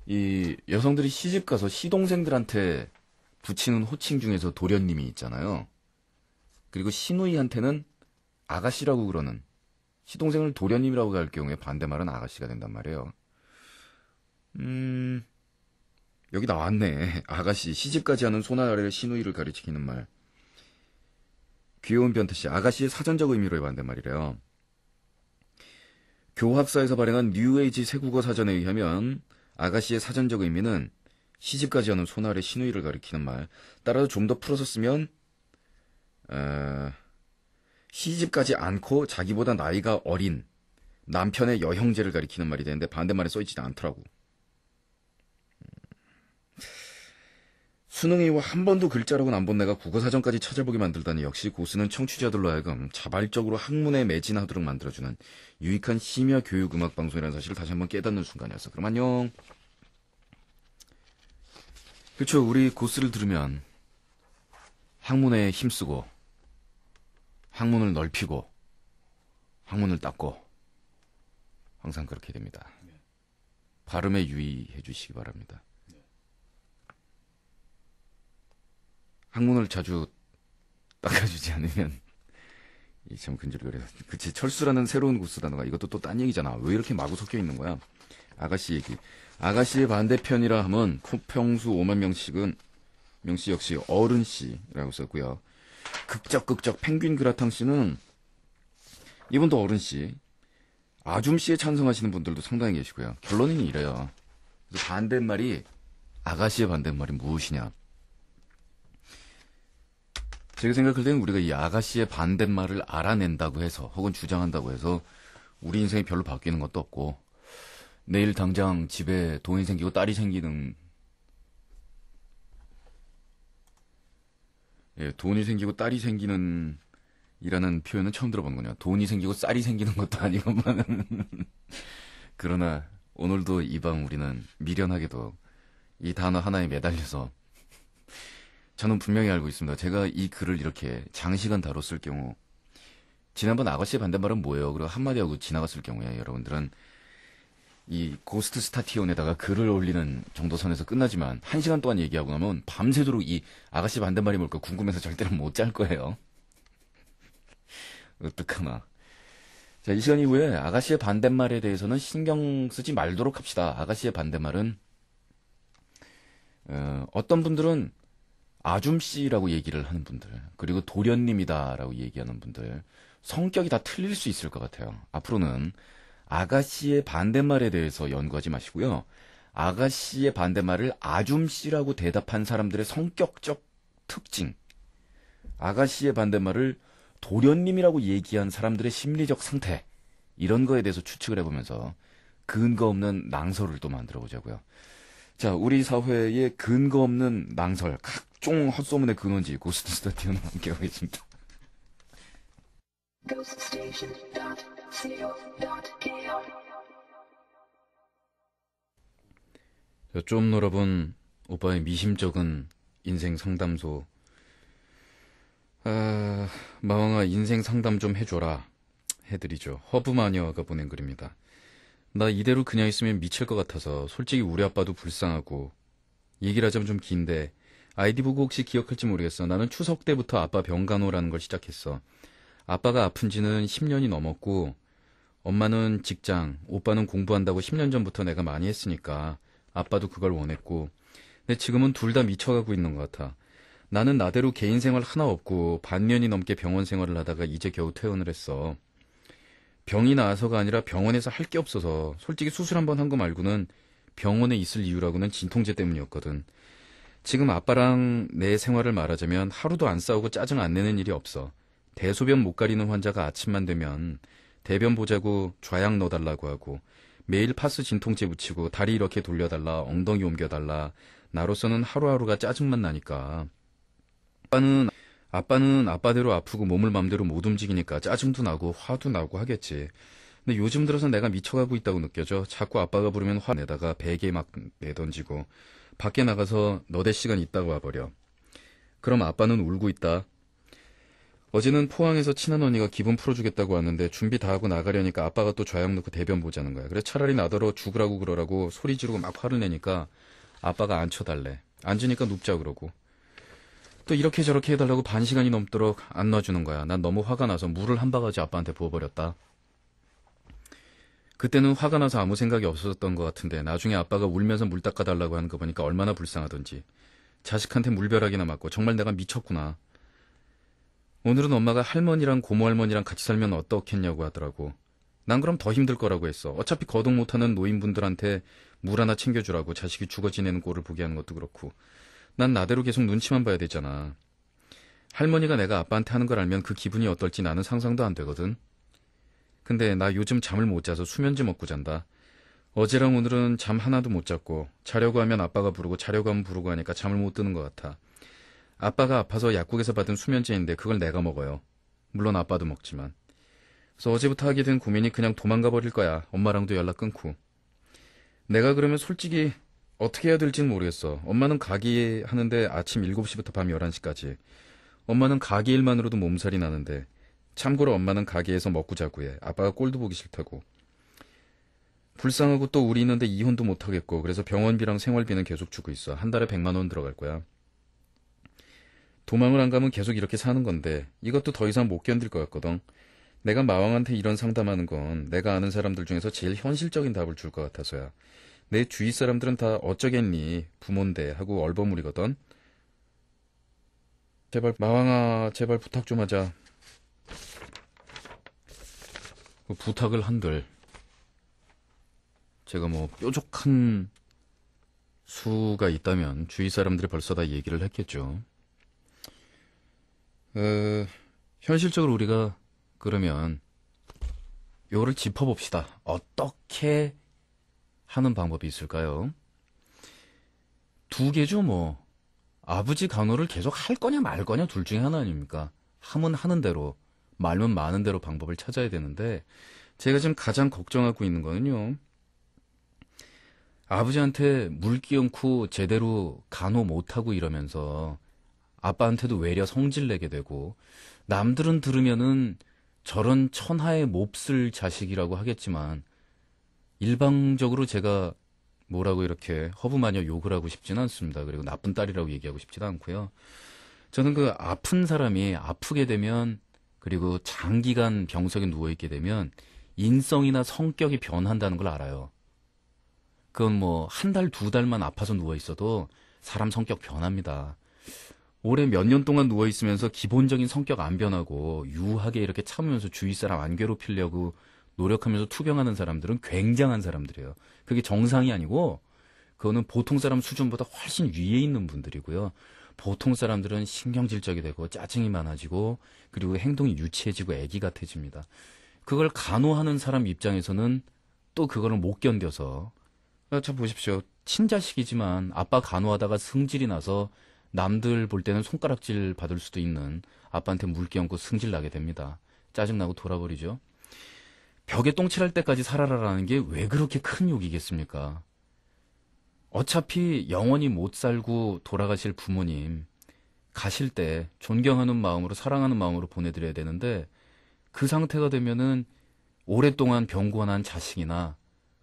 이 여성들이 시집가서 시동생들한테 붙이는 호칭 중에서 도련님이 있잖아요. 그리고 시누이한테는 아가씨라고 그러는 시동생을 도련님이라고 할 경우에 반대말은 아가씨가 된단 말이에요. 여기 나왔네. 아가씨 시집까지 하는 손아래의 시누이를 가리키는 말. 귀여운 변태씨 아가씨의 사전적 의미로의 반대말이래요. 교합사에서 발행한 뉴에이지 새국어 사전에 의하면 아가씨의 사전적 의미는 시집까지 하는 손아래 시누이를 가리키는 말. 따라서 좀 더 풀어서 쓰면 시집가지 않고 자기보다 나이가 어린 남편의 여형제를 가리키는 말이 되는데 반대말에 써있지 않더라고. 수능 이후 한 번도 글자록은 안 본 내가 국어사전까지 찾아보게 만들다니 역시 고수는 청취자들로 하여금 자발적으로 학문에 매진하도록 만들어주는 유익한 심야 교육 음악 방송이라는 사실을 다시 한번 깨닫는 순간이었어. 그럼 안녕. 그렇죠. 우리 고수를 들으면 학문에 힘쓰고 학문을 넓히고 학문을 닦고 항상 그렇게 됩니다. 발음에 유의해 주시기 바랍니다. 학문을 자주 닦아주지 않으면 이 참 근질거려요. 그치, 철수라는 새로운 구스 단어가 이것도 또 딴 얘기잖아. 왜 이렇게 마구 섞여 있는 거야? 아가씨 얘기. 아가씨의 반대편이라 하면 쿠평수 5만 명씨 역시 어른씨라고 썼고요. 극적 펭귄 그라탕 씨는 이분도 어른씨. 아줌씨에 찬성하시는 분들도 상당히 계시고요. 결론은 이래요. 그래서 반대말이 아가씨의 반대말이 무엇이냐? 제가 생각할 때는 우리가 이 아가씨의 반대말을 알아낸다고 해서 혹은 주장한다고 해서 우리 인생이 별로 바뀌는 것도 없고 내일 당장 집에 돈이 생기고 딸이 생기는 돈이 생기고 딸이 생기는 이라는 표현은 처음 들어본 거냐. 돈이 생기고 쌀이 생기는 것도 아니고만은 그러나 오늘도 이 밤 우리는 미련하게도 이 단어 하나에 매달려서 저는 분명히 알고 있습니다. 제가 이 글을 이렇게 장시간 다뤘을 경우 지난번 아가씨의 반대말은 뭐예요? 그리고 한마디 하고 지나갔을 경우에 여러분들은 이 고스트 스타티온에다가 글을 올리는 정도 선에서 끝나지만 1시간 동안 얘기하고 나면 밤새도록 이 아가씨 반대말이 뭘까 궁금해서 절대로 못 짤 거예요. 어떡하나. 자, 이 시간 이후에 아가씨의 반대말에 대해서는 신경 쓰지 말도록 합시다. 아가씨의 반대말은 어떤 분들은 아줌씨라고 얘기를 하는 분들, 그리고 도련님이다라고 얘기하는 분들, 성격이 다 틀릴 수 있을 것 같아요. 앞으로는 아가씨의 반대말에 대해서 연구하지 마시고요. 아가씨의 반대말을 아줌씨라고 대답한 사람들의 성격적 특징, 아가씨의 반대말을 도련님이라고 얘기한 사람들의 심리적 상태, 이런 거에 대해서 추측을 해보면서 근거 없는 낭설을 또 만들어 보자고요. 자, 우리 사회의 근거 없는 낭설, 각종 헛소문의 근원지 고스트 스타디오는 함께 하겠습니다. 좀 놀아본 오빠의 미심쩍은 인생 상담소. 마왕아, 인생 상담 좀 해줘라. 해드리죠. 허브마녀가 보낸 글입니다. 나 이대로 그냥 있으면 미칠 것 같아서 솔직히 우리 아빠도 불쌍하고. 얘기를 하자면 좀 긴데 아이디 보고 혹시 기억할지 모르겠어. 나는 추석 때부터 아빠 병간호라는 걸 시작했어. 아빠가 아픈 지는 10년이 넘었고 엄마는 직장, 오빠는 공부한다고 10년 전부터 내가 많이 했으니까 아빠도 그걸 원했고. 근데 지금은 둘 다 미쳐가고 있는 것 같아. 나는 나대로 개인 생활 하나 없고 반년이 넘게 병원 생활을 하다가 이제 겨우 퇴원을 했어. 병이 나아서가 아니라 병원에서 할 게 없어서. 솔직히 수술 한 번 한 거 말고는 병원에 있을 이유라고는 진통제 때문이었거든. 지금 아빠랑 내 생활을 말하자면 하루도 안 싸우고 짜증 안 내는 일이 없어. 대소변 못 가리는 환자가 아침만 되면 대변 보자고 좌약 넣어달라고 하고, 매일 파스 진통제 붙이고 다리 이렇게 돌려달라, 엉덩이 옮겨달라. 나로서는 하루하루가 짜증만 나니까. 아빠는 아빠대로 아프고 몸을 맘대로 못 움직이니까 짜증도 나고 화도 나고 하겠지. 근데 요즘 들어서 내가 미쳐가고 있다고 느껴져. 자꾸 아빠가 부르면 화내다가 베개 막 내던지고 밖에 나가서 너댓 시간 있다가 와버려. 그럼 아빠는 울고 있다. 어제는 포항에서 친한 언니가 기분 풀어주겠다고 왔는데 준비 다 하고 나가려니까 아빠가 또 좌약 넣고 대변 보자는 거야. 그래 차라리 나더러 죽으라고 그러라고 소리 지르고 막 화를 내니까 아빠가 앉혀달래. 앉으니까 눕자 그러고. 또 이렇게 저렇게 해달라고 반 시간이 넘도록 안 놔주는 거야. 난 너무 화가 나서 물을 한 바가지 아빠한테 부어버렸다. 그때는 화가 나서 아무 생각이 없었던 것 같은데 나중에 아빠가 울면서 물 닦아달라고 하는 거 보니까 얼마나 불쌍하던지. 자식한테 물벼락이나 맞고 정말 내가 미쳤구나. 오늘은 엄마가 할머니랑 고모할머니랑 같이 살면 어떻겠냐고 하더라고. 난 그럼 더 힘들 거라고 했어. 어차피 거동 못하는 노인분들한테 물 하나 챙겨주라고 자식이 죽어 지내는 꼴을 보게 하는 것도 그렇고. 난 나대로 계속 눈치만 봐야 되잖아. 할머니가 내가 아빠한테 하는 걸 알면 그 기분이 어떨지 나는 상상도 안 되거든. 근데 나 요즘 잠을 못 자서 수면제 먹고 잔다. 어제랑 오늘은 잠 하나도 못 잤고 자려고 하면 아빠가 부르고 자려고 하면 부르고 하니까 잠을 못 드는 것 같아. 아빠가 아파서 약국에서 받은 수면제인데 그걸 내가 먹어요. 물론 아빠도 먹지만. 그래서 어제부터 하게 된 고민이 그냥 도망가 버릴 거야. 엄마랑도 연락 끊고. 내가 그러면 솔직히 어떻게 해야 될지는 모르겠어. 엄마는 가게 하는데 아침 7시부터 밤 11시까지. 엄마는 가게 일만으로도 몸살이 나는데. 참고로 엄마는 가게에서 먹고 자고 해. 아빠가 꼴도 보기 싫다고. 불쌍하고 또 우리 있는데 이혼도 못하겠고. 그래서 병원비랑 생활비는 계속 주고 있어. 한 달에 100만 원 들어갈 거야. 도망을 안 가면 계속 이렇게 사는 건데 이것도 더 이상 못 견딜 것 같거든. 내가 마왕한테 이런 상담하는 건 내가 아는 사람들 중에서 제일 현실적인 답을 줄 것 같아서야. 내 주위 사람들은 다 어쩌겠니 부모인데 하고 얼버무리거든. 제발 마왕아 제발 부탁 좀 하자. 그 부탁을 한들 제가 뭐 뾰족한 수가 있다면 주위 사람들이 벌써 다 얘기를 했겠죠. 현실적으로 우리가 그러면 요거를 짚어봅시다. 어떻게 하는 방법이 있을까요? 두 개죠 뭐. 아버지 간호를 계속 할 거냐 말 거냐 둘 중에 하나 아닙니까? 하면 하는 대로 말면 많은 대로 방법을 찾아야 되는데 제가 지금 가장 걱정하고 있는 거는요. 아버지한테 물 끼얹고 제대로 간호 못하고 이러면서 아빠한테도 외려 성질내게 되고 남들은 들으면은 저런 천하의 몹쓸 자식이라고 하겠지만 일방적으로 제가 뭐라고 이렇게 허브마녀 욕을 하고 싶지는 않습니다. 그리고 나쁜 딸이라고 얘기하고 싶지도 않고요. 저는 그 아픈 사람이 아프게 되면 그리고 장기간 병석에 누워있게 되면 인성이나 성격이 변한다는 걸 알아요. 그건 뭐 한 달, 두 달만 아파서 누워있어도 사람 성격 변합니다. 올해 몇 년 동안 누워있으면서 기본적인 성격 안 변하고 유하게 이렇게 참으면서 주위 사람 안 괴롭히려고 노력하면서 투병하는 사람들은 굉장한 사람들이에요. 그게 정상이 아니고 그거는 보통 사람 수준보다 훨씬 위에 있는 분들이고요. 보통 사람들은 신경질적이 되고 짜증이 많아지고 그리고 행동이 유치해지고 애기 같아집니다. 그걸 간호하는 사람 입장에서는 또 그거를 못 견뎌서 자 보십시오. 친자식이지만 아빠 간호하다가 승질이 나서 남들 볼 때는 손가락질 받을 수도 있는 아빠한테 물기 얹고 승질 나게 됩니다. 짜증나고 돌아버리죠. 벽에 똥칠할 때까지 살아라라는 게 왜 그렇게 큰 욕이겠습니까? 어차피 영원히 못 살고 돌아가실 부모님 가실 때 존경하는 마음으로 사랑하는 마음으로 보내드려야 되는데 그 상태가 되면은 오랫동안 병고한 자식이나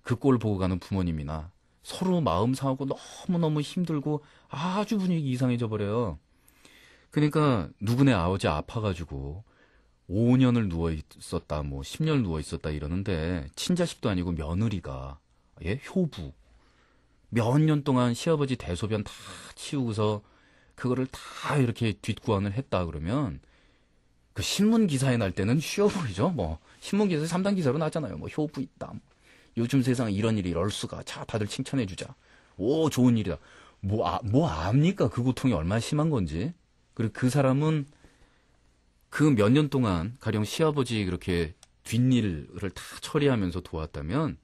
그 꼴 보고 가는 부모님이나 서로 마음 상하고 너무너무 힘들고 아주 분위기 이상해져 버려요. 그러니까 누구네 아버지 아파가지고 5년을 누워 있었다, 뭐 10년 누워 있었다 이러는데 친자식도 아니고 며느리가 효부 몇 년 동안 시아버지 대소변 다 치우고서 그거를 다 이렇게 뒷구안을 했다 그러면 그 신문 기사에 날 때는 쉬어버리죠. 뭐 신문 기사에 3단 기사로 나잖아요. 뭐 효부 있다. 뭐. 요즘 세상에 이런 일이 이럴 수가. 자, 다들 칭찬해주자. 오, 좋은 일이다. 뭐 압니까? 그 고통이 얼마나 심한 건지. 그리고 그 사람은 그 몇 년 동안 가령 시아버지 그렇게 뒷일을 다 처리하면서 도왔다면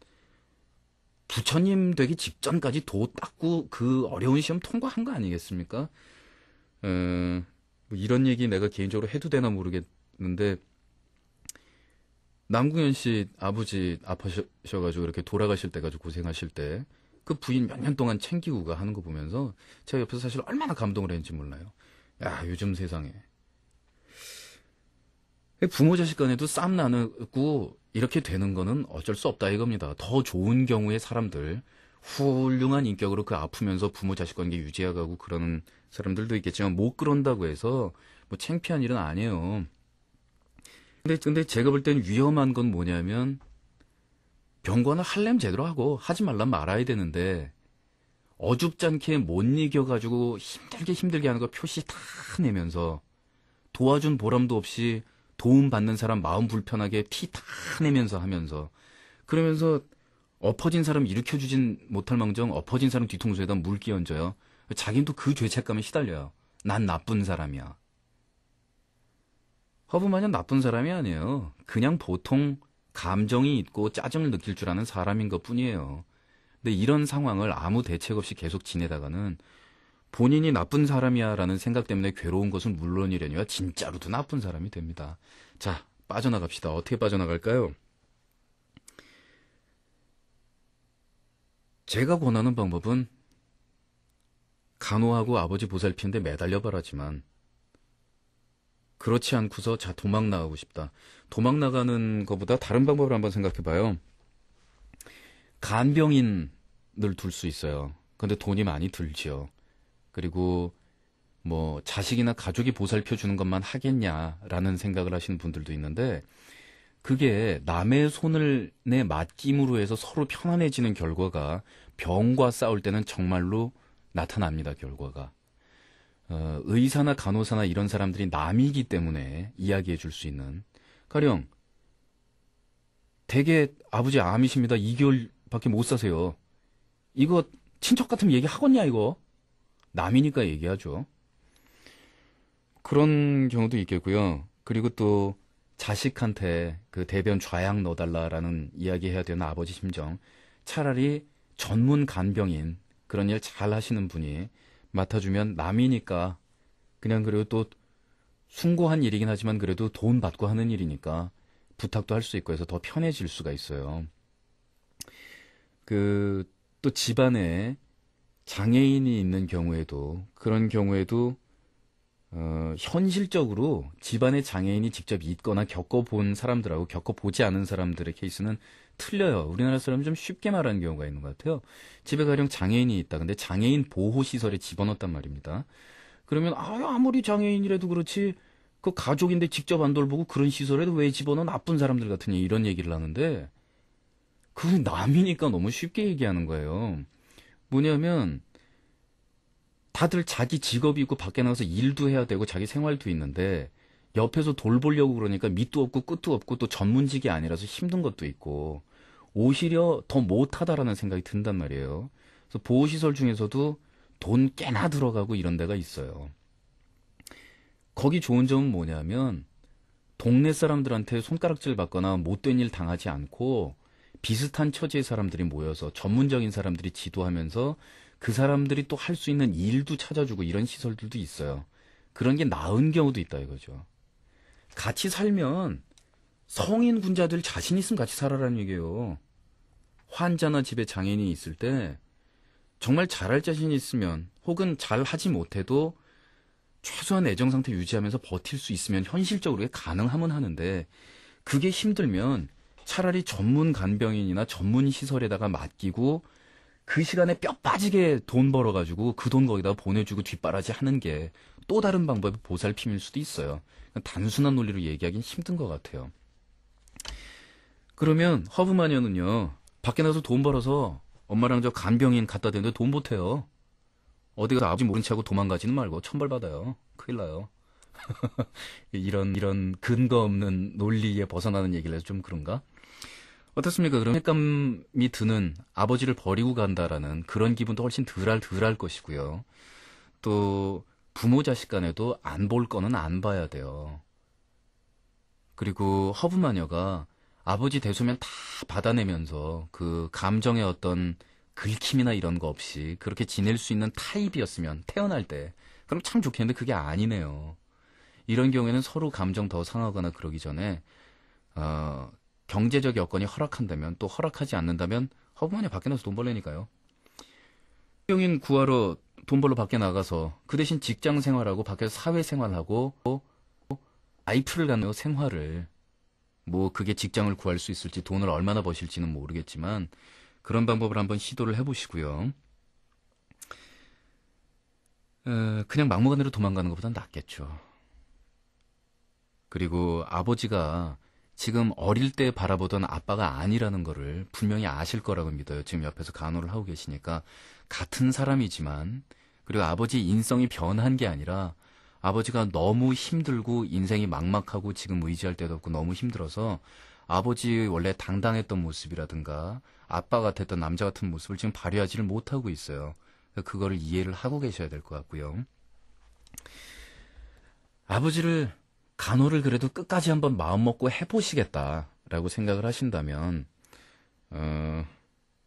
부처님 되기 직전까지 도 닦고 그 어려운 시험 통과한 거 아니겠습니까? 뭐 이런 얘기 내가 개인적으로 해도 되나 모르겠는데 남궁현 씨 아버지 아파셔가지고 이렇게 돌아가실 때 가지고 고생하실 때 그 부인 몇 년 동안 챙기고가 하는 거 보면서 제가 옆에서 사실 얼마나 감동을 했는지 몰라요. 야, 요즘 세상에 부모 자식 간에도 쌈 나누고 이렇게 되는 거는 어쩔 수 없다 이겁니다. 더 좋은 경우에 사람들 훌륭한 인격으로 그 아프면서 부모 자식 관계 유지해가고 그러는 사람들도 있겠지만 못 그런다고 해서 뭐 창피한 일은 아니에요. 근데 제가 볼 땐 위험한 건 뭐냐면 병관을 할렘 제대로 하고 하지 말란 말아야 되는데 어줍잖게 못 이겨가지고 힘들게 하는 거 표시 다 내면서 도와준 보람도 없이 도움받는 사람 마음 불편하게 티 다 내면서 하면서 그러면서 엎어진 사람 일으켜주진 못할 망정 엎어진 사람 뒤통수에다 물 끼얹어요. 자기는 또 그 죄책감에 시달려요. 난 나쁜 사람이야. 허브마냥 나쁜 사람이 아니에요. 그냥 보통 감정이 있고 짜증을 느낄 줄 아는 사람인 것 뿐이에요. 근데 이런 상황을 아무 대책 없이 계속 지내다가는 본인이 나쁜 사람이야 라는 생각 때문에 괴로운 것은 물론이려니와 진짜로도 나쁜 사람이 됩니다. 자, 빠져나갑시다. 어떻게 빠져나갈까요? 제가 권하는 방법은 간호하고 아버지 보살피는데 매달려봐라지만 그렇지 않고서 자 도망 나가고 싶다. 도망 나가는 것보다 다른 방법을 한번 생각해봐요. 간병인을 둘 수 있어요. 근데 돈이 많이 들지요. 그리고 뭐 자식이나 가족이 보살펴 주는 것만 하겠냐라는 생각을 하시는 분들도 있는데 그게 남의 손을 내 맡김으로 해서 서로 편안해지는 결과가 병과 싸울 때는 정말로 나타납니다. 결과가. 의사나 간호사나 이런 사람들이 남이기 때문에 이야기해 줄 수 있는 가령 대개 아버지 암이십니다. 2개월밖에 못 사세요. 이거 친척 같으면 얘기하겠냐 이거. 남이니까 얘기하죠. 그런 경우도 있겠고요. 그리고 또 자식한테 그 대변 좌약 넣어달라라는 이야기 해야 되는 아버지 심정. 차라리 전문 간병인 그런 일 잘 하시는 분이 맡아주면 남이니까 그냥 그리고 또 숭고한 일이긴 하지만 그래도 돈 받고 하는 일이니까 부탁도 할 수 있고 해서 더 편해질 수가 있어요. 또 집안에 장애인이 있는 경우에도 그런 경우에도 현실적으로 집안에 장애인이 직접 있거나 겪어본 사람들하고 겪어보지 않은 사람들의 케이스는 틀려요. 우리나라 사람은 좀 쉽게 말하는 경우가 있는 것 같아요. 집에 가령 장애인이 있다. 근데 장애인 보호시설에 집어넣었단 말입니다. 그러면 아무리 장애인이라도 그렇지 그 가족인데 직접 안 돌보고 그런 시설에도 왜 집어넣어 나쁜 사람들 같으니 이런 얘기를 하는데 그건 남이니까 너무 쉽게 얘기하는 거예요. 뭐냐면 다들 자기 직업이 있고 밖에 나가서 일도 해야 되고 자기 생활도 있는데 옆에서 돌보려고 그러니까 밑도 없고 끝도 없고 또 전문직이 아니라서 힘든 것도 있고 오히려 더 못하다라는 생각이 든단 말이에요. 그래서 보호시설 중에서도 돈 꽤나 들어가고 이런 데가 있어요. 거기 좋은 점은 뭐냐면 동네 사람들한테 손가락질 받거나 못된 일 당하지 않고 비슷한 처지의 사람들이 모여서 전문적인 사람들이 지도하면서 그 사람들이 또 할 수 있는 일도 찾아주고 이런 시설들도 있어요. 그런 게 나은 경우도 있다 이거죠. 같이 살면 성인 군자들 자신 있으면 같이 살아라는 얘기예요. 환자나 집에 장애인이 있을 때 정말 잘할 자신이 있으면 혹은 잘하지 못해도 최소한 애정 상태 유지하면서 버틸 수 있으면 현실적으로 가능하면 하는데 그게 힘들면 차라리 전문 간병인이나 전문 시설에다가 맡기고 그 시간에 뼈 빠지게 돈 벌어가지고 그 돈 거기다가 보내주고 뒷바라지 하는 게 또 다른 방법의 보살핌일 수도 있어요. 단순한 논리로 얘기하기는 힘든 것 같아요. 그러면 허브마녀는요. 밖에 나가서 돈 벌어서 엄마랑 저 간병인 갖다 대는데 돈 못해요. 어디 가서 아버지 모른 체 하고 도망가지는 말고 천벌 받아요. 큰일 나요. 이런 근거 없는 논리에 벗어나는 얘기를 해서 좀 그런가? 어떻습니까? 그럼 횟감이 드는 아버지를 버리고 간다라는 그런 기분도 훨씬 덜할 것이고요. 또 부모 자식 간에도 안 볼 거는 안 봐야 돼요. 그리고 허브마녀가 아버지 대소면 다 받아내면서 그 감정의 어떤 긁힘이나 이런 거 없이 그렇게 지낼 수 있는 타입이었으면 태어날 때 그럼 참 좋겠는데 그게 아니네요. 이런 경우에는 서로 감정 더 상하거나 그러기 전에 경제적 여건이 허락한다면 또 허락하지 않는다면 허브마녀 밖에 나가서 돈 벌려니까요. 병인 구하러 돈 벌러 밖에 나가서 그 대신 직장 생활하고 밖에서 사회 생활하고 라이프를 갖는 생활을 뭐 그게 직장을 구할 수 있을지 돈을 얼마나 버실지는 모르겠지만 그런 방법을 한번 시도를 해보시고요. 그냥 막무가내로 도망가는 것보단 낫겠죠. 그리고 아버지가 지금 어릴 때 바라보던 아빠가 아니라는 거를 분명히 아실 거라고 믿어요. 지금 옆에서 간호를 하고 계시니까 같은 사람이지만 그리고 아버지 인성이 변한 게 아니라 아버지가 너무 힘들고 인생이 막막하고 지금 의지할 데도 없고 너무 힘들어서 아버지 원래 당당했던 모습이라든가 아빠 같았던 남자 같은 모습을 지금 발휘하지를 못하고 있어요. 그거를 이해를 하고 계셔야 될 것 같고요. 아버지를 간호를 그래도 끝까지 한번 마음먹고 해보시겠다라고 생각을 하신다면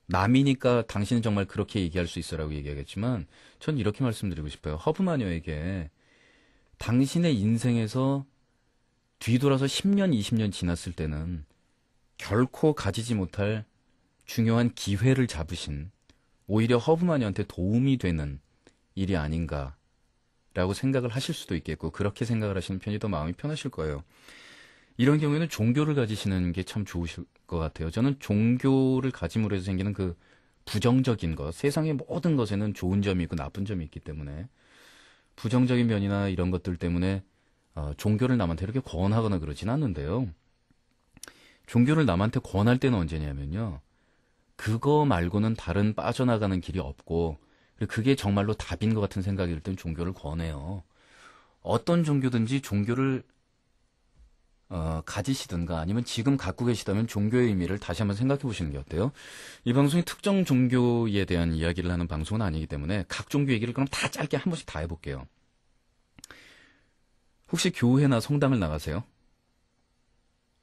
남이니까 당신은 정말 그렇게 얘기할 수 있어라고 얘기하겠지만 전 이렇게 말씀드리고 싶어요. 허브마녀에게 당신의 인생에서 뒤돌아서 10년, 20년 지났을 때는 결코 가지지 못할 중요한 기회를 잡으신 오히려 허브마녀한테 도움이 되는 일이 아닌가라고 생각을 하실 수도 있겠고 그렇게 생각을 하시는 편이 더 마음이 편하실 거예요. 이런 경우에는 종교를 가지시는 게 참 좋으실 것 같아요. 저는 종교를 가짐으로 해서 생기는 그 부정적인 것, 세상의 모든 것에는 좋은 점이 있고 나쁜 점이 있기 때문에 부정적인 면이나 이런 것들 때문에 종교를 남한테 이렇게 권하거나 그러진 않는데요. 종교를 남한테 권할 때는 언제냐면요. 그거 말고는 다른 빠져나가는 길이 없고 그게 정말로 답인 것 같은 생각이 들 땐 종교를 권해요. 어떤 종교든지 종교를 가지시든가 아니면 지금 갖고 계시다면 종교의 의미를 다시 한번 생각해 보시는 게 어때요? 이 방송이 특정 종교에 대한 이야기를 하는 방송은 아니기 때문에 각 종교 얘기를 그럼 다 짧게 한 번씩 다 해볼게요. 혹시 교회나 성당을 나가세요?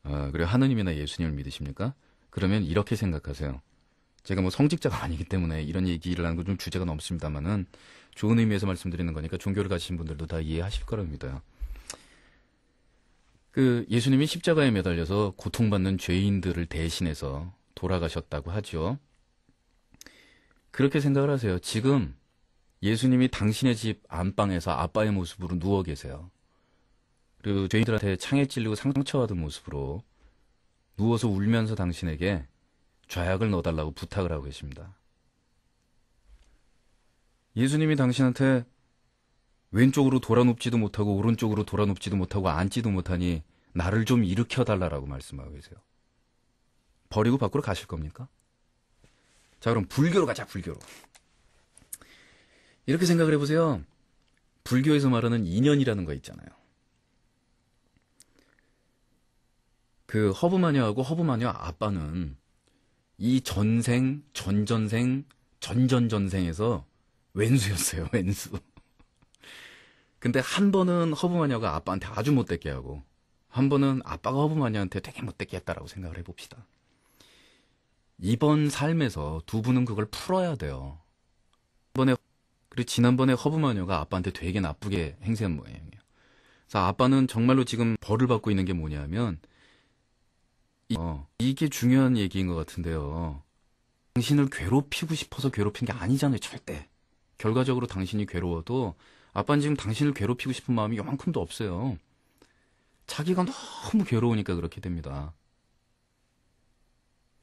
그리고 하느님이나 예수님을 믿으십니까? 그러면 이렇게 생각하세요. 제가 뭐 성직자가 아니기 때문에 이런 얘기를 하는 건 좀 주제가 넘습니다만은 좋은 의미에서 말씀드리는 거니까 종교를 가지신 분들도 다 이해하실 거라고 믿어요. 예수님이 십자가에 매달려서 고통받는 죄인들을 대신해서 돌아가셨다고 하죠. 그렇게 생각을 하세요. 지금 예수님이 당신의 집 안방에서 아빠의 모습으로 누워 계세요. 그리고 죄인들한테 창에 찔리고 상처받은 모습으로 누워서 울면서 당신에게 죄악을 넣어달라고 부탁을 하고 계십니다. 예수님이 당신한테 왼쪽으로 돌아눕지도 못하고 오른쪽으로 돌아눕지도 못하고 앉지도 못하니 나를 좀 일으켜달라고 말씀하고 계세요. 버리고 밖으로 가실 겁니까? 자, 그럼 불교로 가자, 불교로. 이렇게 생각을 해보세요. 불교에서 말하는 인연이라는 거 있잖아요. 그 허브마녀하고 허브마녀 아빠는 이 전생, 전전생, 전전전생에서 왼수였어요. 왼수. 근데 한 번은 허브마녀가 아빠한테 아주 못되게 하고 한 번은 아빠가 허브마녀한테 되게 못되게 했다라고 생각을 해봅시다. 이번 삶에서 두 분은 그걸 풀어야 돼요. 그리고 지난번에 허브마녀가 아빠한테 되게 나쁘게 행세한 모양이에요. 그래서 아빠는 정말로 지금 벌을 받고 있는 게 뭐냐면 이게 중요한 얘기인 것 같은데요. 당신을 괴롭히고 싶어서 괴롭힌 게 아니잖아요. 절대. 결과적으로 당신이 괴로워도 아빠는 지금 당신을 괴롭히고 싶은 마음이 요만큼도 없어요. 자기가 너무 괴로우니까 그렇게 됩니다.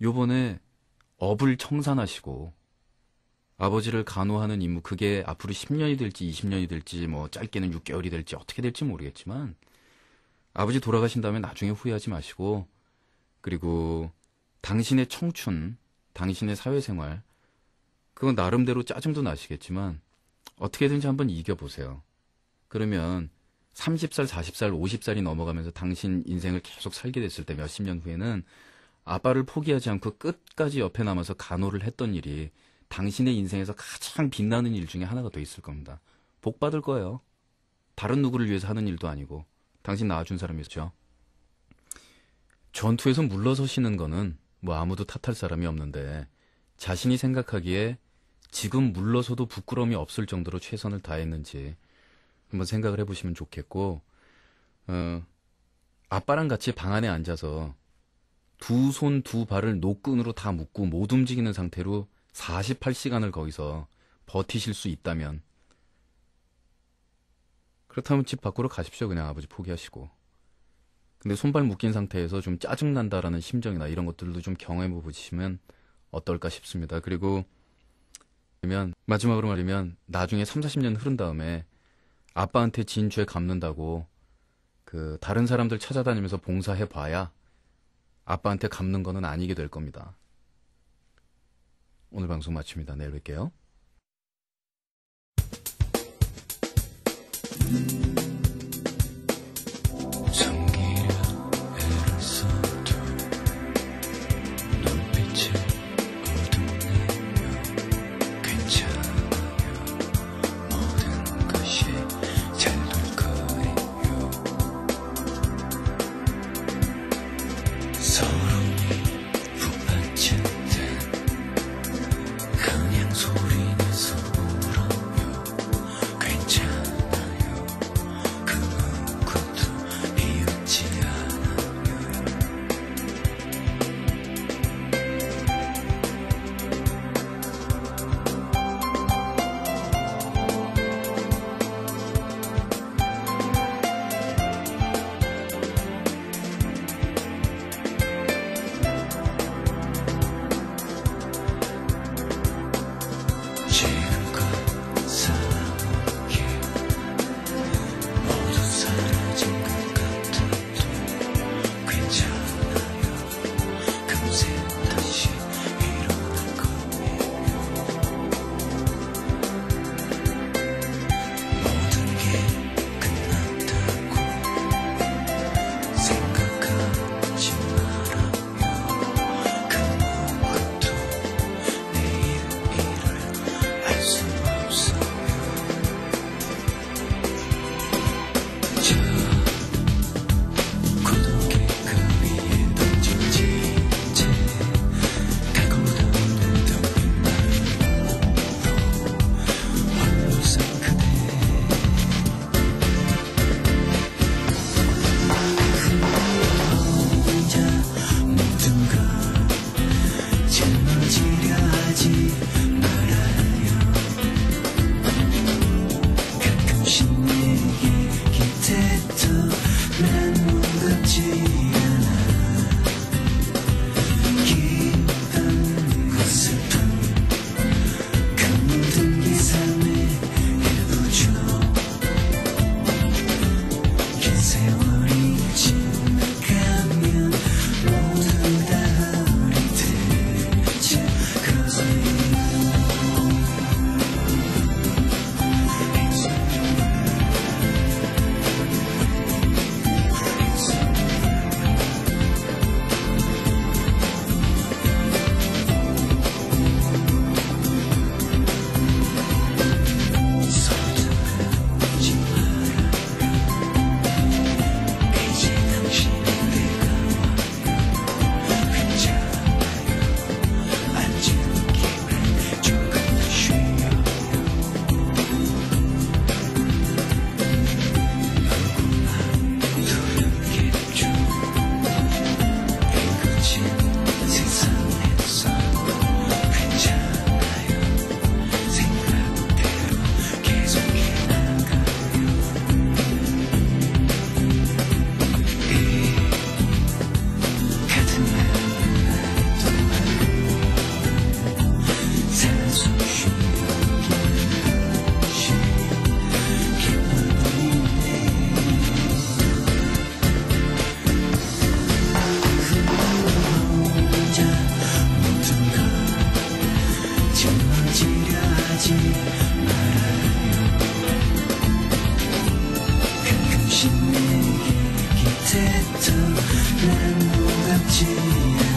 요번에 업을 청산하시고 아버지를 간호하는 임무, 그게 앞으로 10년이 될지 20년이 될지 뭐 짧게는 6개월이 될지 어떻게 될지 모르겠지만 아버지 돌아가신 다음에 나중에 후회하지 마시고, 그리고 당신의 청춘, 당신의 사회생활, 그건 나름대로 짜증도 나시겠지만 어떻게든지 한번 이겨보세요. 그러면 30살, 40살, 50살이 넘어가면서 당신 인생을 계속 살게 됐을 때 몇십 년 후에는 아빠를 포기하지 않고 끝까지 옆에 남아서 간호를 했던 일이 당신의 인생에서 가장 빛나는 일 중에 하나가 돼 있을 겁니다. 복 받을 거예요. 다른 누구를 위해서 하는 일도 아니고 당신 낳아준 사람이었죠. 전투에서 물러서시는 거는 뭐 아무도 탓할 사람이 없는데 자신이 생각하기에 지금 물러서도 부끄러움이 없을 정도로 최선을 다했는지 한번 생각을 해보시면 좋겠고, 아빠랑 같이 방 안에 앉아서 두 손 두 발을 노끈으로 다 묶고 못 움직이는 상태로 48시간을 거기서 버티실 수 있다면, 그렇다면 집 밖으로 가십시오. 그냥 아버지 포기하시고. 근데 손발 묶인 상태에서 좀 짜증난다라는 심정이나 이런 것들도 좀 경험해 보시면 어떨까 싶습니다. 그리고 마지막으로 말하면 나중에 3, 40년 흐른 다음에 아빠한테 지은 죄 갚는다고 그 다른 사람들 찾아다니면서 봉사해 봐야 아빠한테 갚는 거는 아니게 될 겁니다. 오늘 방송 마칩니다. 내일 뵐게요. 가끔씩 내게 기대던 조심히 깃깃해도 난 무겁지